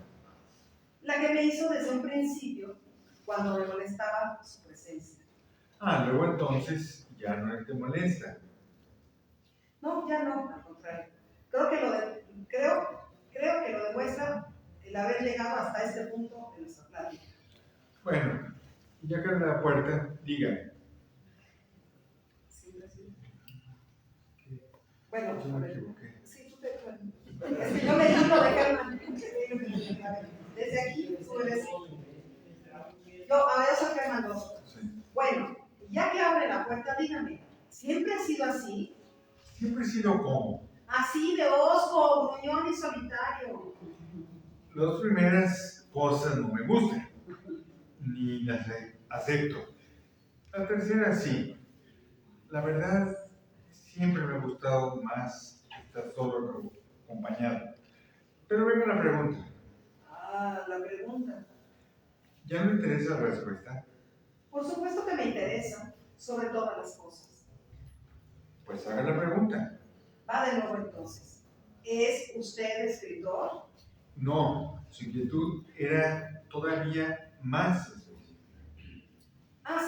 La que me hizo desde un principio, cuando me molestaba su presencia. Luego entonces ya no te molesta. No, ya no, al contrario. Creo que lo demuestra el haber llegado hasta este punto en nuestra plática. Bueno, ya que abre la puerta, dígame. Sí, sí. Bueno, Yo a me ver. equivoqué. Sí, tú te... Es que yo me digo de Germán. Desde aquí, tú eres... Yo, a ver, soy Germán 2. Sí. Bueno, ya que abre la puerta, dígame, ¿siempre ha sido así? Siempre he sido como. Así de osco, gruñón y solitario. Las dos primeras cosas no me gustan, ni las acepto. La tercera sí. La verdad, siempre me ha gustado más estar solo que acompañado. Pero venga la pregunta. La pregunta. ¿Ya no interesa la respuesta? Por supuesto que me interesa, sobre todas las cosas. Pues haga la pregunta. Va de nuevo entonces. ¿Es usted escritor? No, su inquietud era todavía más específica.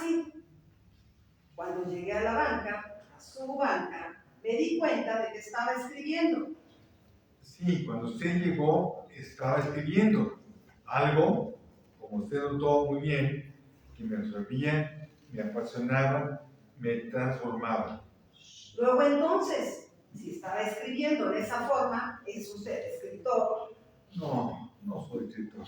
Sí. Cuando llegué a la banca, a su banca, me di cuenta de que estaba escribiendo. Sí, cuando usted llegó, estaba escribiendo algo, como usted notó muy bien, que me absorbía, me apasionaba, me transformaba. Luego entonces, si estaba escribiendo de esa forma, ¿es usted escritor? No, no soy escritor.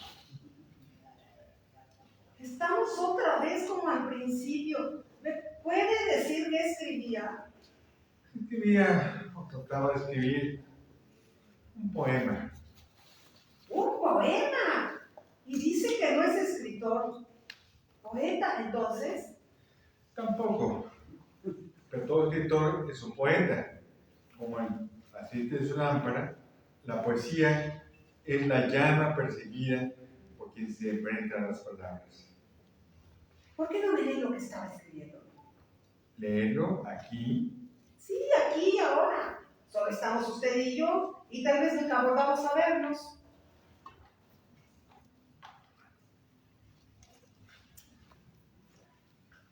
Estamos otra vez como al principio. ¿Me puede decir qué escribía? Escribía, o trataba de escribir, un poema. ¡Un poema! Y dice que no es escritor. ¿Poeta, entonces? Tampoco. Pero todo escritor es un poeta. Como el aceite de su lámpara, la poesía es la llama perseguida por quien se enfrenta a las palabras. ¿Por qué no me lee lo que estaba escribiendo? Leerlo aquí. Sí, aquí y ahora. Solo estamos usted y yo, y tal vez nunca volvamos a vernos.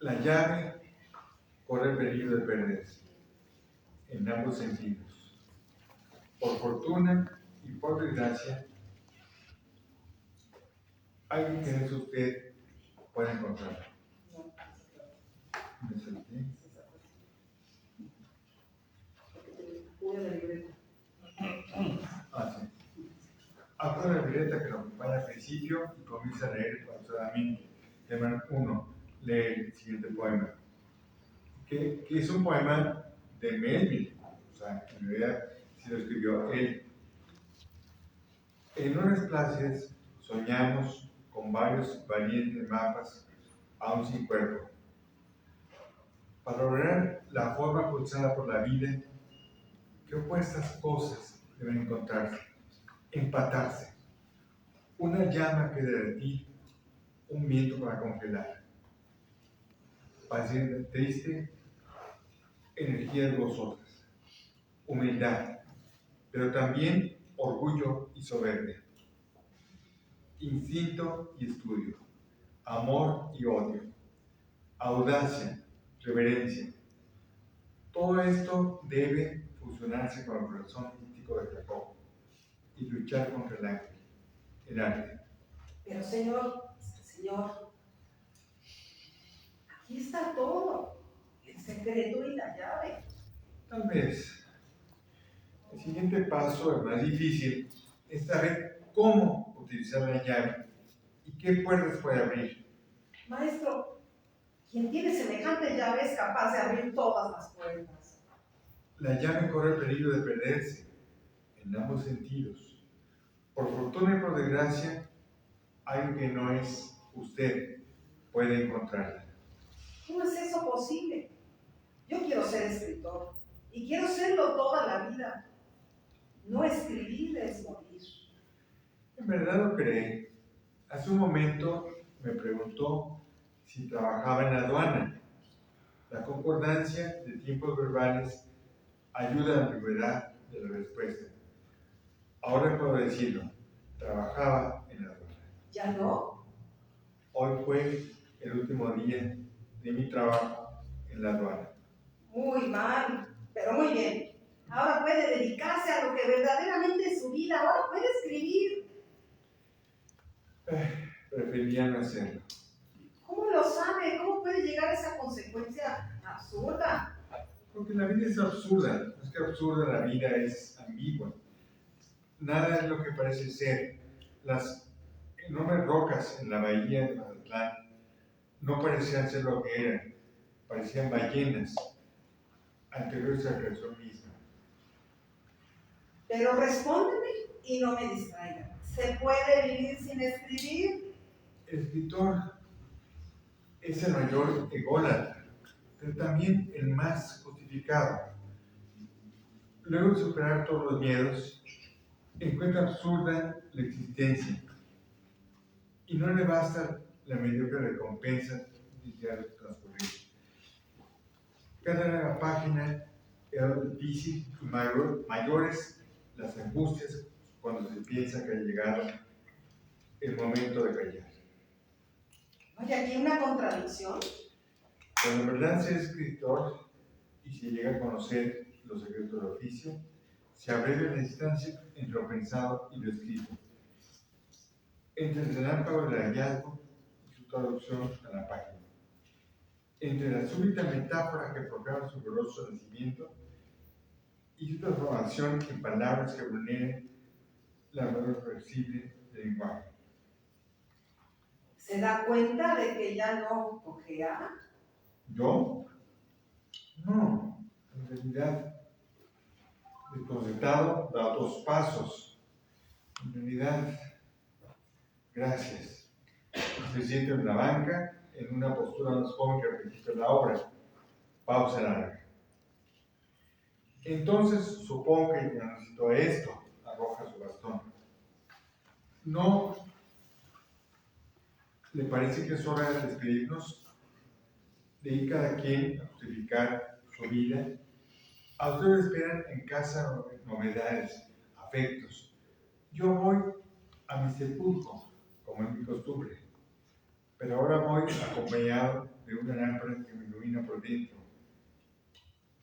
La llave corre el peligro de perderse, en ambos sentidos. Por fortuna y por desgracia, alguien que no es usted puede encontrarla. ¿Me salté? Sí. Abra la libreta que lo acompaña al principio y comienza a leer pausadamente. Tema 1. Lee el siguiente poema. Que es un poema de Melville. O sea, en realidad sí lo escribió él. En unas clases soñamos con varios valientes mapas, aún sin cuerpo. Para lograr la forma pulsada por la vida, ¿qué opuestas cosas deben encontrarse? Empatarse. Una llama que derretir, un viento para congelar. Paciencia triste, energías gozosas. Humildad, pero también orgullo y soberbia. Instinto y estudio. Amor y odio. Audacia, reverencia. Todo esto debe fusionarse con el corazón místico de Jacob y luchar contra el ángel, el arte. Pero señor, aquí está todo. El secreto y la llave. Tal vez el siguiente paso, el más difícil, es saber cómo utilizar la llave y qué puertas puede abrir. Maestro, quien tiene semejante llave es capaz de abrir todas las puertas. La llave corre el peligro de perderse en ambos sentidos. Por fortuna y por desgracia, alguien que no es usted puede encontrarla. ¿Cómo es eso posible? Yo quiero ser escritor y quiero serlo toda la vida. No escribir es morir. En verdad lo cree. Hace un momento me preguntó si trabajaba en la aduana. La concordancia de tiempos verbales ayuda a la ambigüedad de la respuesta. Ahora puedo decirlo, trabajaba en la aduana. ¿Ya no? Hoy fue el último día de mi trabajo en la aduana. Muy mal, pero muy bien. Ahora puede dedicarse a lo que verdaderamente es su vida. Ahora puede escribir. Prefería no hacerlo. ¿Cómo lo sabe? ¿Cómo puede llegar a esa consecuencia absurda? Porque la vida es absurda. No es que absurda, la vida es ambigua. Nada es lo que parece ser. Las enormes rocas en la bahía de Mazatlán no parecían ser lo que eran. Parecían ballenas anteriores a la creación misma. Pero respóndeme y no me distraiga. ¿Se puede vivir sin escribir? El escritor es el mayor ególatra, pero también el más justificado. Luego de superar todos los miedos, encuentra absurda la existencia y no le basta la mediocre recompensa de diario transcurrir. Cada nueva página era difícil y mayores las angustias cuando se piensa que ha llegado el momento de callar. Oye, aquí hay una contradicción. Cuando en verdad se es escritor y se llega a conocer los secretos del oficio, se abrevia la distancia entre lo pensado y lo escrito, entre el relámpago del hallazgo y su traducción a la página, entre la súbita metáfora que proclama su glorioso nacimiento y su transformación en palabras que vulneren la valor flexible del lenguaje. ¿Se da cuenta de que ya no cojea? ¿Yo? No, en realidad, desconcertado, da 2 pasos. En realidad, gracias. Se siente en la banca, en una postura más joven que al principio de la obra. Pausa larga. Entonces, supongo que ya necesito esto, arroja su bastón. ¿No le parece que es hora de despedirnos? De ir cada quien a justificar su vida. A ustedes esperan en casa novedades, afectos. Yo voy a mi sepulcro, como es mi costumbre, pero ahora voy acompañado de una lámpara que me ilumina por dentro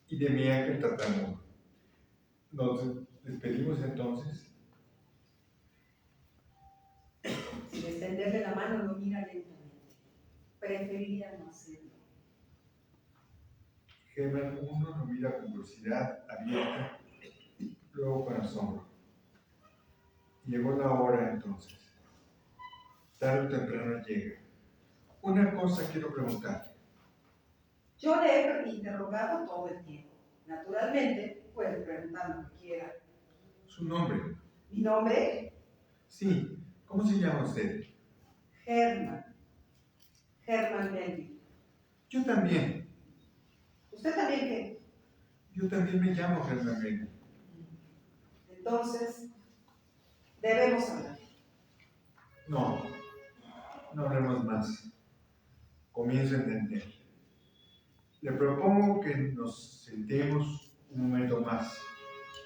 y de mi ángel tartamudo. Nos despedimos entonces. Sin extenderle la mano lo mira lentamente. Preferiría no hacerlo. Germán uno lo mira con curiosidad abierta, luego con asombro. Llegó la hora entonces. Tarde o temprano llega. Una cosa quiero preguntar. Yo le he interrogado todo el tiempo. Naturalmente, puede preguntar lo que quiera. ¿Su nombre? ¿Mi nombre? Sí, ¿cómo se llama usted? Germán. Germán Melvin. Yo también. ¿Usted también qué? Yo también me llamo Germán Melvin. Entonces, debemos hablar. No, no hablemos más. Comienzo a entender. Le propongo que nos sentemos un momento más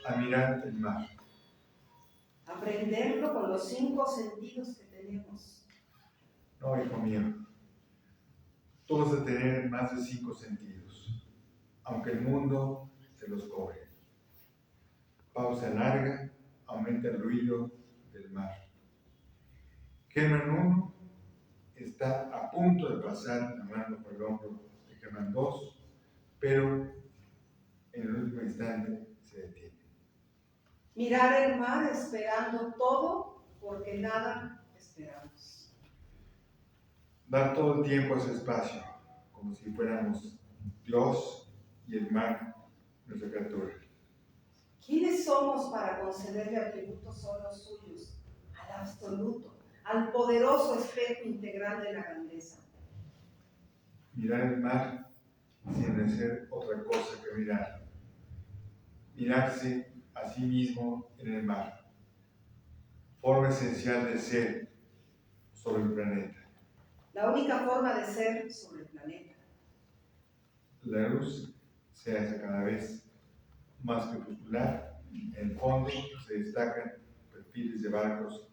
a mirar el mar. Aprenderlo con los 5 sentidos que tenemos. No, hijo mío. Tú vas a tener más de 5 sentidos, aunque el mundo se los cobre. Pausa larga, aumenta el ruido del mar. Germán 1 está a punto de pasar la mano por el hombro de Germán 2, pero en el último instante se detiene. Mirar el mar esperando todo porque nada esperamos. Dar todo el tiempo a ese espacio, como si fuéramos Dios y el mar nuestra criatura. ¿Quiénes somos para concederle atributos solo suyos al absoluto, al poderoso espejo integral de la grandeza? Mirar el mar sin hacer otra cosa que mirar. Mirarse a sí mismo en el mar. Forma esencial de ser sobre el planeta. La única forma de ser sobre el planeta. La luz se hace cada vez más crepuscular. En el fondo se destacan perfiles de barcos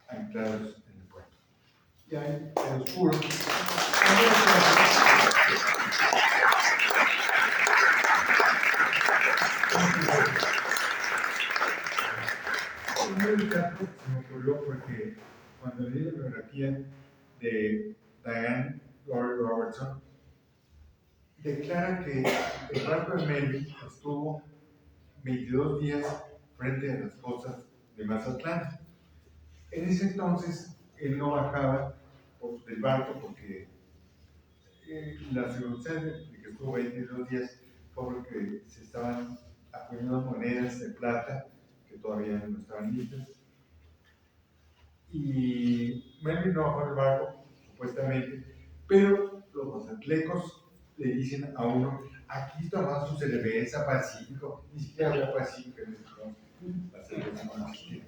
anclados en el puerto. Y hay el oscuro. El teatro se me ocurrió porque cuando leí la biografía de Diane Lord Robertson, declara que el barco de Melvin estuvo 22 días frente a las costas de Mazatlán. En ese entonces él no bajaba del barco porque la circunstancia de que estuvo 22 días fue porque se estaban acuñando monedas de plata que todavía no estaban listas. Y Melvin no bajó del barco, supuestamente, pero los mazatlecos le dicen a uno: aquí está su cerveza Pacífico, ni siquiera había Pacífico en ese entonces, la cerveza no existía.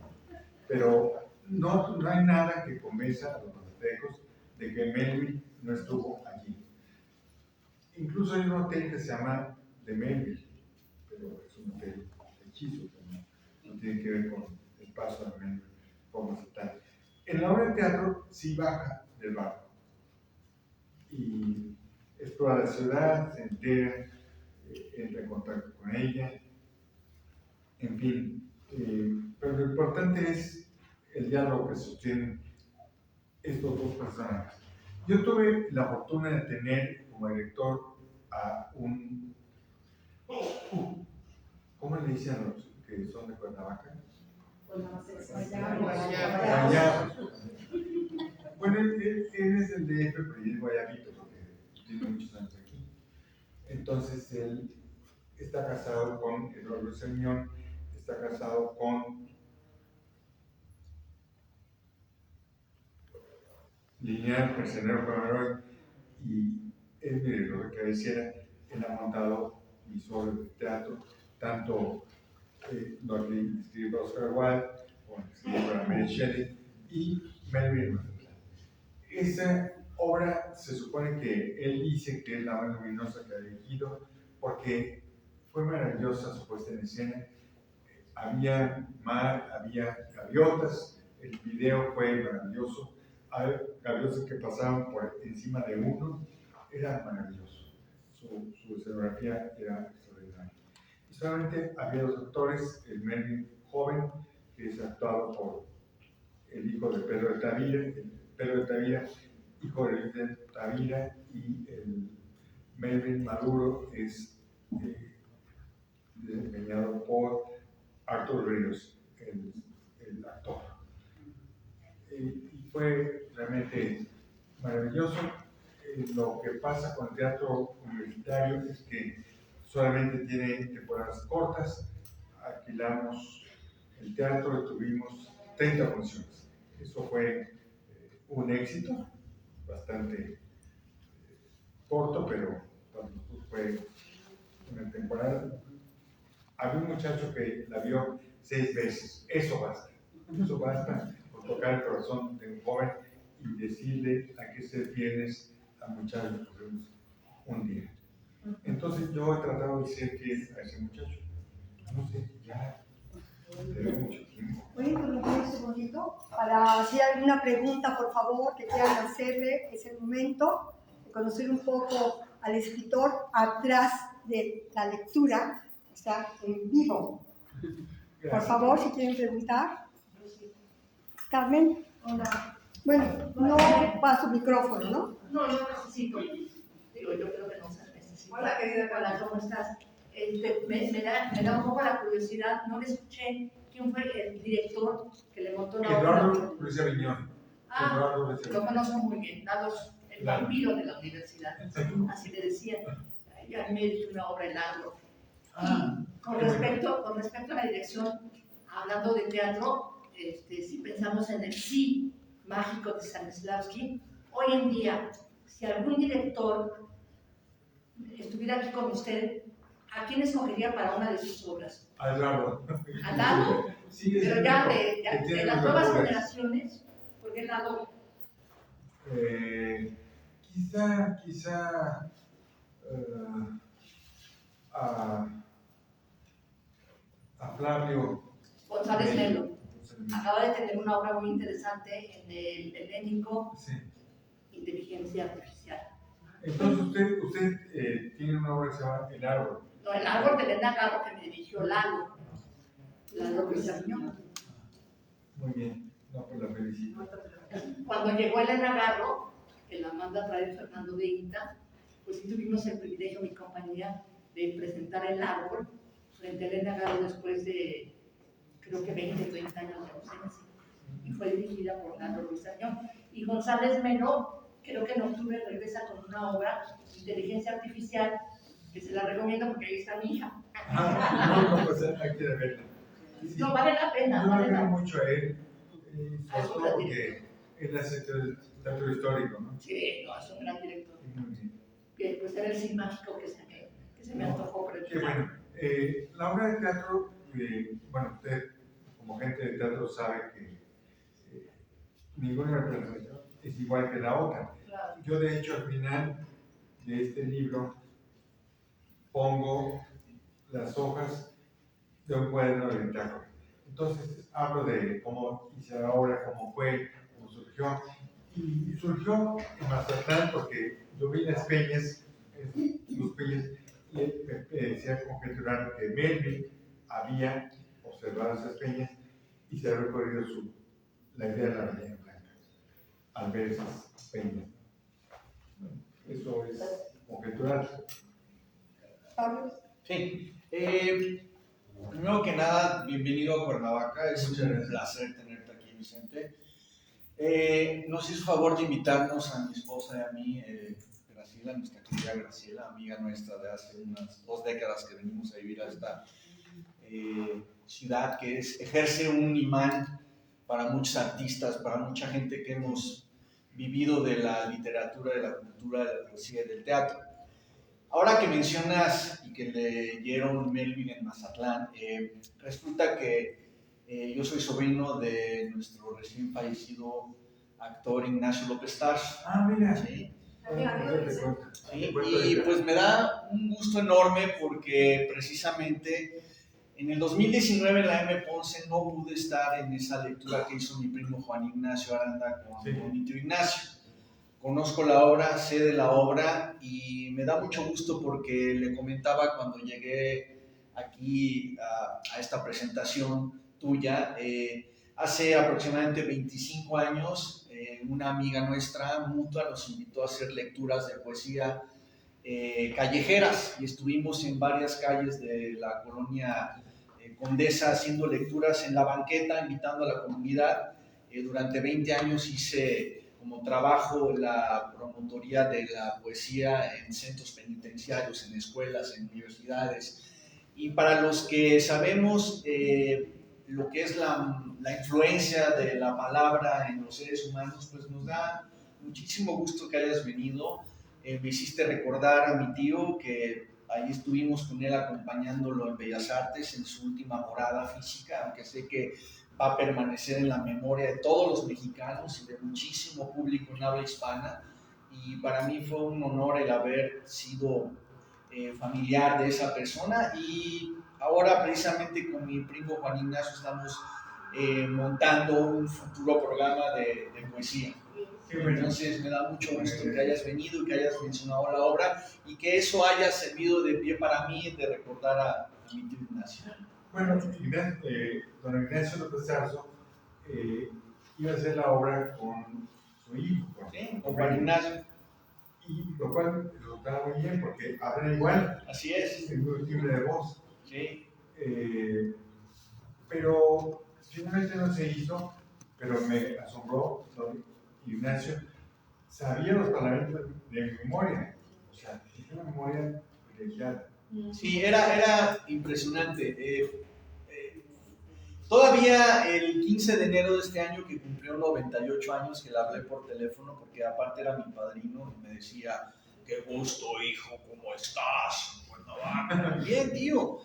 Pero no hay nada que convenza a los mazatlecos de que Melvin no estuvo allí. Incluso hay un hotel que se llama The Melville, pero es un hotel hechizo, no tiene que ver con el paso de Melville por Mazatlán. En la obra de teatro sí baja del barco y explora la ciudad, se entera, entra en contacto con ella, en fin. Pero lo importante es el diálogo que sostienen estos dos personajes. Yo tuve la fortuna de tener como director a un... ¿Cómo le dicen a los que son de Cuernavaca? Guayabos. Bueno, él es del DF, pero es guayabito porque tiene muchos años aquí. Entonces él está casado con Eduardo Señón, está casado con Lineal Mercenero Pomeroy, y es mi director de cabecera. Él ha montado mis obras de teatro, tanto lo que escribió Oscar Wilde, como escribió para Mary Shelley y Melvin Mazatlán. Esa obra se supone que él dice que es la más luminosa que ha dirigido porque fue maravillosa su puesta en escena. Había mar, había gaviotas, el video fue maravilloso, hay gaviotas que pasaban por encima de uno, era maravilloso, su escenografía era extraordinaria. Y solamente había dos actores, el Melvin joven, que es actuado por el hijo de Pedro de Tavira, hijo de Luis de Tavira, y el Melvin Maduro es desempeñado por Arthur Ríos, el actor. Y fue realmente maravilloso. Lo que pasa con el teatro universitario es que solamente tiene temporadas cortas. Alquilamos el teatro, estuvimos 30 funciones. Eso fue un éxito, bastante corto, pero fue una temporada. Había un muchacho que la vio 6 veces. Eso basta por tocar el corazón de un joven y decirle a qué ser fieles a muchachos que vemos un día. Entonces yo he tratado de ser fiel a ese muchacho. No sé, ya llevo mucho tiempo. Voy a interrumpir un segundito para hacer alguna pregunta, por favor, que quieran hacerle. Es el momento de conocer un poco al escritor atrás de la lectura. Está en vivo. Por favor, si quieren preguntar. Carmen. Hola. Bueno, no paso micrófono, ¿no? No, no necesito. Digo, yo creo que no se necesita. Hola, querida. Hola, ¿cómo estás? Me da un poco la curiosidad. No le escuché quién fue el director que le montó la obra. Eduardo Luis Aviñón. Lo conozco muy bien. El vampiro de la universidad. Así le decían. Ya me dijo una obra en algo. Con respecto a la dirección, hablando de teatro, si pensamos en el sí mágico de Stanislavski, hoy en día, si algún director estuviera aquí con usted, ¿a quién escogería para una de sus obras? A Eduardo. ¿Al lado? Sí, Pero ya de las nuevas generaciones, ¿por qué lado? Quizá a Flavio González Melo. Acaba de tener una obra muy interesante en el Helénico, Sí. Inteligencia Artificial. Entonces usted tiene una obra que se llama El Árbol. No, el árbol de Elena Garro que me dirigió Lalo Ruiz Aviñón. Muy bien, no, pues la felicito. Cuando llegó Elena Garro, que la manda a traer Fernando de Ita, pues sí tuvimos el privilegio, mi compañía, de presentar El Árbol frente a Elena Garro después de, creo que 20, 30 años de ausencia. Y fue dirigida por Lalo Ruiz Aviñón. Y González Melo, creo que en octubre regresa con una obra, Inteligencia Artificial, que se la recomiendo porque ahí está mi hija. No, pues hay que verla. Sí, No, vale la pena. yo Vale le la veo pena. mucho a él, sobre todo porque él hace teatro histórico, ¿no? Sí, no, es un gran director. Muy bien. Bien, pues era el sí mágico que se me antojó por el Qué bueno. La obra de teatro, bueno, usted como gente de teatro sabe que ninguna representación es igual que la otra. Claro. Yo de hecho al final de este libro pongo las hojas de un cuaderno de bitácora. Entonces hablo de cómo hice la obra, cómo fue, cómo surgió. Y surgió en Mazatlán porque yo vi las peñas, los peñas, y se ha conjeturado que Melville había observado esas peñas y se ha recorrido la idea de la ballena blanca al ver esas peñas. Eso es conjetural. Pablo. Sí. Primero que nada, bienvenido a Cuernavaca. Es un placer tenerte aquí, Vicente. Nos hizo favor de invitarnos a mi esposa y a mí, Graciela, nuestra querida Graciela, amiga nuestra de hace unas 2 décadas que venimos a vivir a esta ciudad que ejerce un imán para muchos artistas, para mucha gente que hemos vivido de la literatura, de la cultura, de la poesía y del teatro. Ahora que mencionas y que leyeron Melville en Mazatlán, resulta que yo soy sobrino de nuestro recién fallecido actor Ignacio López Tarso. Ah, mira. ¿Sí? Sí, y pues me da un gusto enorme porque precisamente en el 2019 en la M. Ponce no pude estar en esa lectura que hizo mi primo Juan Ignacio Aranda con mi tío Ignacio. Conozco la obra, sé de la obra y me da mucho gusto porque le comentaba cuando llegué aquí a esta presentación tuya, hace aproximadamente 25 años una amiga nuestra mutua nos invitó a hacer lecturas de poesía callejeras y estuvimos en varias calles de la colonia Condesa haciendo lecturas en la banqueta, invitando a la comunidad. Durante 20 años hice como trabajo la promotoría de la poesía en centros penitenciarios, en escuelas, en universidades. Y para los que sabemos lo que es la influencia de la palabra en los seres humanos, pues nos da muchísimo gusto que hayas venido. Me hiciste recordar a mi tío que ahí estuvimos con él acompañándolo en Bellas Artes en su última morada física, aunque sé que va a permanecer en la memoria de todos los mexicanos y de muchísimo público en habla hispana. Y para mí fue un honor el haber sido familiar de esa persona, y ahora precisamente con mi primo Juan Ignacio estamos montando un futuro programa de poesía. Entonces me da mucho gusto que hayas venido y que hayas mencionado la obra y que eso haya servido de pie para mí de recordar a mi tío Ignacio. Bueno, don Ignacio López Tarso iba a hacer la obra con su hijo, Con Juan Ignacio. y lo cual resultaba muy bien porque habla igual. Así es. Es muy timbre de voz. Sí. Pero finalmente no se hizo, pero me asombró, don Ignacio sabía los parlamentos de memoria, o sea, tiene una memoria privilegiada. Sí, era impresionante. Todavía el 15 de enero de este año, que cumplió 98 años, que le hablé por teléfono, porque aparte era mi padrino, y me decía, qué gusto, hijo, ¿cómo estás? Bien, tío.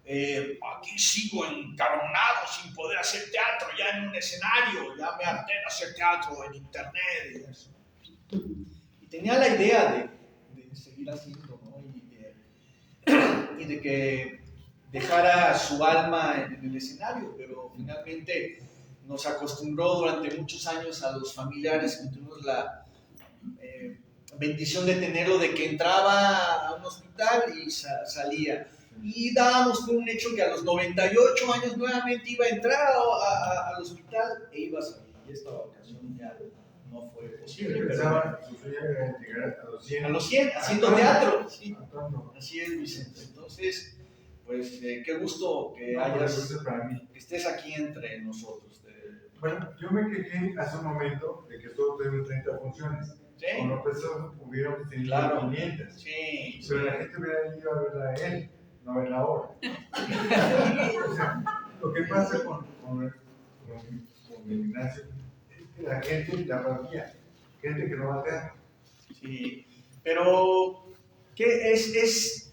Aquí sigo encabronado sin poder hacer teatro ya en un escenario, ya me harté de hacer teatro en internet. Y tenía la idea de seguir haciendo, ¿no? Y de que dejara su alma en el escenario, pero finalmente nos acostumbró durante muchos años a los familiares que tuvimos la bendición de tenerlo, de que entraba a un hospital y salía. Y dábamos por un hecho que a los 98 años nuevamente iba a entrar al hospital e iba a salir. Y esta ocasión ya no fue posible. Pensaba su sueño era llegar a los 100. A los 100, haciendo teatro. Sí. Actuando. Así es, Vicente. Entonces, pues qué gusto que que estés aquí entre nosotros. Bueno, yo me quejé hace un momento de que solo tuvimos 30 funciones. ¿Sí? Con López hubiéramos tenido 500. Sí. Pero la gente hubiera ido a verla a él, no a ver la obra. O sea, lo que pasa con Ignacio es que la gente la vacía, gente que no va a teatro. Sí, pero que es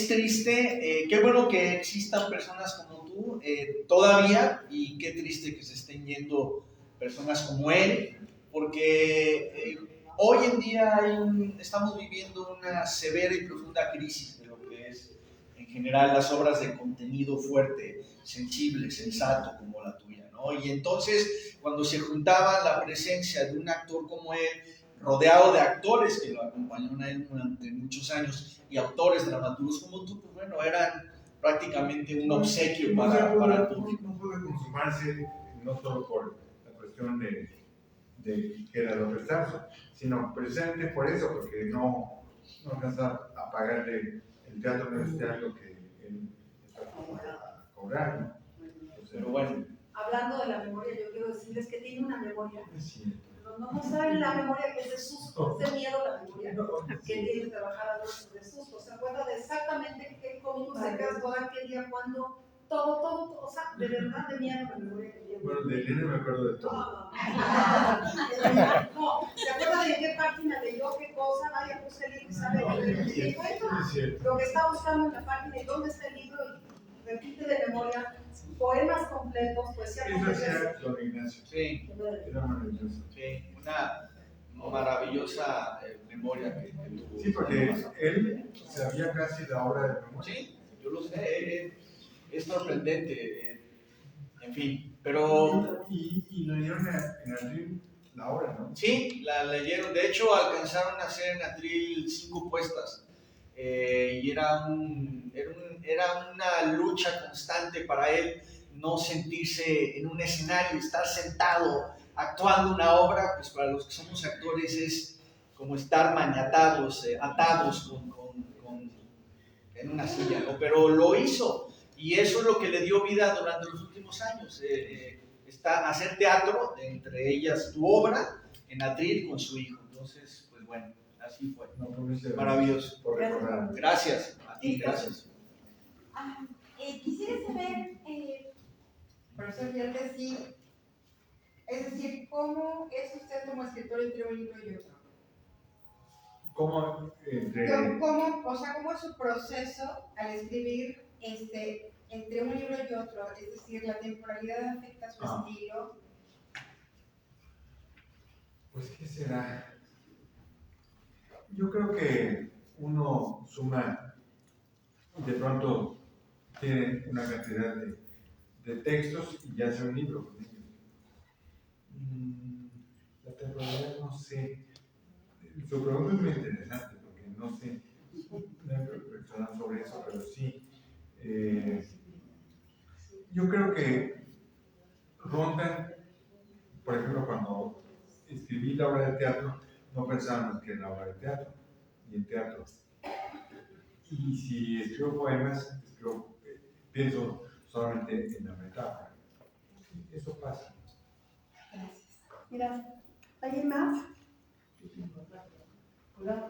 triste, qué bueno que existan personas como tú todavía, y qué triste que se estén yendo personas como él, porque hoy en día estamos viviendo una severa y profunda crisis de lo que es en general las obras de contenido fuerte, sensible, sensato como la tuya, ¿no? Y entonces cuando se juntaba la presencia de un actor como él, rodeado de actores que lo acompañaron a él durante muchos años y autores dramaturgos como tú, pues bueno, eran prácticamente un obsequio para el público. No puede consumarse no solo por la cuestión de que era López Tarso, sino precisamente por eso, porque no alcanza a pagarle el teatro universitario que él está a cobrar, ¿no? Pero bueno. Hablando de la memoria, yo quiero decirles que tiene una memoria. Sí. No saben la memoria que es de susto, es de miedo la memoria, que tiene que trabajar a veces de susto. Se acuerda de exactamente qué comimos, de qué restaurante, qué día, cuándo, todo, o sea, de verdad de miedo la memoria que tiene. Bueno, de Elena me acuerdo de todo. No, ¿se acuerda de qué página leyó, qué cosa? Vaya, busca el libro y sabe lo que está buscando en la página y dónde está el libro y repite de memoria poemas completos, poesía completa. Eso hacía don Ignacio. Sí. Era maravilloso. Sí, una maravillosa memoria que tuvo. Sí, porque él sabía casi la obra de memoria. Sí, yo lo sé, es sorprendente, en fin, pero... Y leyeron en abril la obra, ¿no? Sí, la leyeron, de hecho alcanzaron a hacer en atril 5 puestas, y era una lucha constante para él no sentirse en un escenario, estar sentado actuando una obra, pues para los que somos actores es como estar maniatados, atados en una silla, ¿no? Pero lo hizo, y eso es lo que le dio vida durante los últimos años, hacer teatro, entre ellas tu obra, en atril con su hijo. Entonces, pues bueno, así fue. No, pues, maravilloso. Por recordar. Gracias, a ti, gracias. Quisiera saber Profesor Villalpes, sí. Es decir, ¿cómo es usted como escritor entre un libro y otro? ¿Cómo ¿Cómo es su proceso al escribir entre un libro y otro? Es decir, ¿la temporalidad afecta su estilo? Pues, ¿qué será? Yo creo que uno suma, de pronto tiene una cantidad de textos y ya hace un libro con ellos. La temporalidad, no sé. Su pregunta es muy interesante porque no sé, no he reflexionado sobre eso, pero sí. Yo creo que rondan, por ejemplo, cuando escribí la obra de teatro, no pensaba más que en la obra de teatro y en teatro. Y si escribo poemas, pienso solamente en la metáfora. Eso pasa. Gracias. Mira, ¿alguien más? Hola.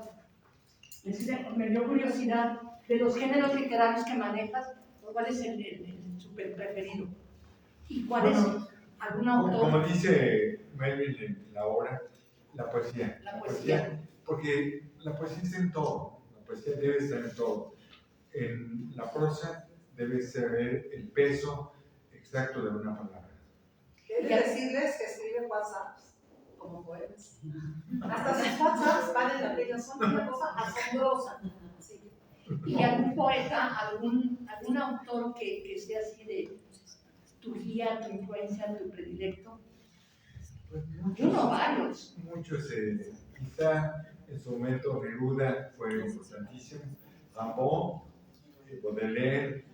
Me dio curiosidad de los géneros literarios que manejas, ¿cuál es el super preferido? ¿Y cuál es algún autor? Como dice Melville en la obra, la poesía. La poesía. Porque la poesía está en todo. La poesía debe estar en todo. En la prosa debe saber el peso exacto de una palabra. Quiero decirles que escribe WhatsApp como poemas. Hasta sus WhatsApps valen la pena, son una cosa asombrosa. Sí. ¿Y algún poeta, algún autor que sea así de tu guía, tu influencia, tu predilecto? Pues Yo no, varios. Muchos, quizá en su momento Neruda fue importantísimo, Rimbaud, Baudelaire,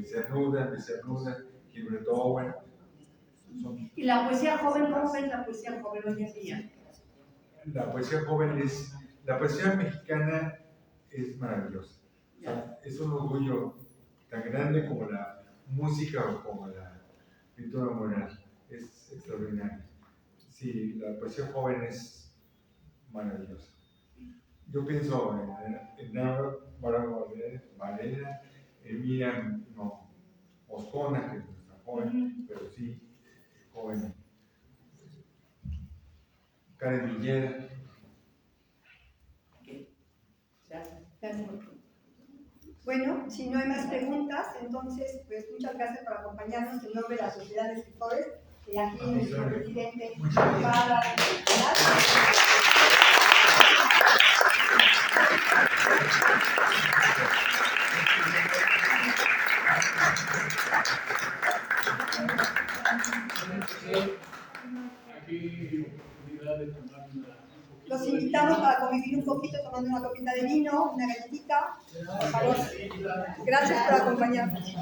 Cernuda, Gilbert Owen. ¿Y la poesía joven, cómo ves la poesía joven hoy en día? La poesía mexicana es maravillosa. O sea, es un orgullo tan grande como la música o como la pintura mural. Es extraordinario. Sí, la poesía joven es maravillosa. Yo pienso en Bárbara Valera, en Miriam Moscona, que es nuestra joven, pero sí, joven. Karen Villera. Gracias. Bueno, si no hay más preguntas, entonces, pues muchas gracias por acompañarnos en nombre de la Sociedad de Escritores. Y aquí nuestro presidente va a dar Aquí oportunidad de tomar Los invitamos para convivir un poquito tomando una copita de vino, una galletita. Por favor. Gracias por acompañarnos.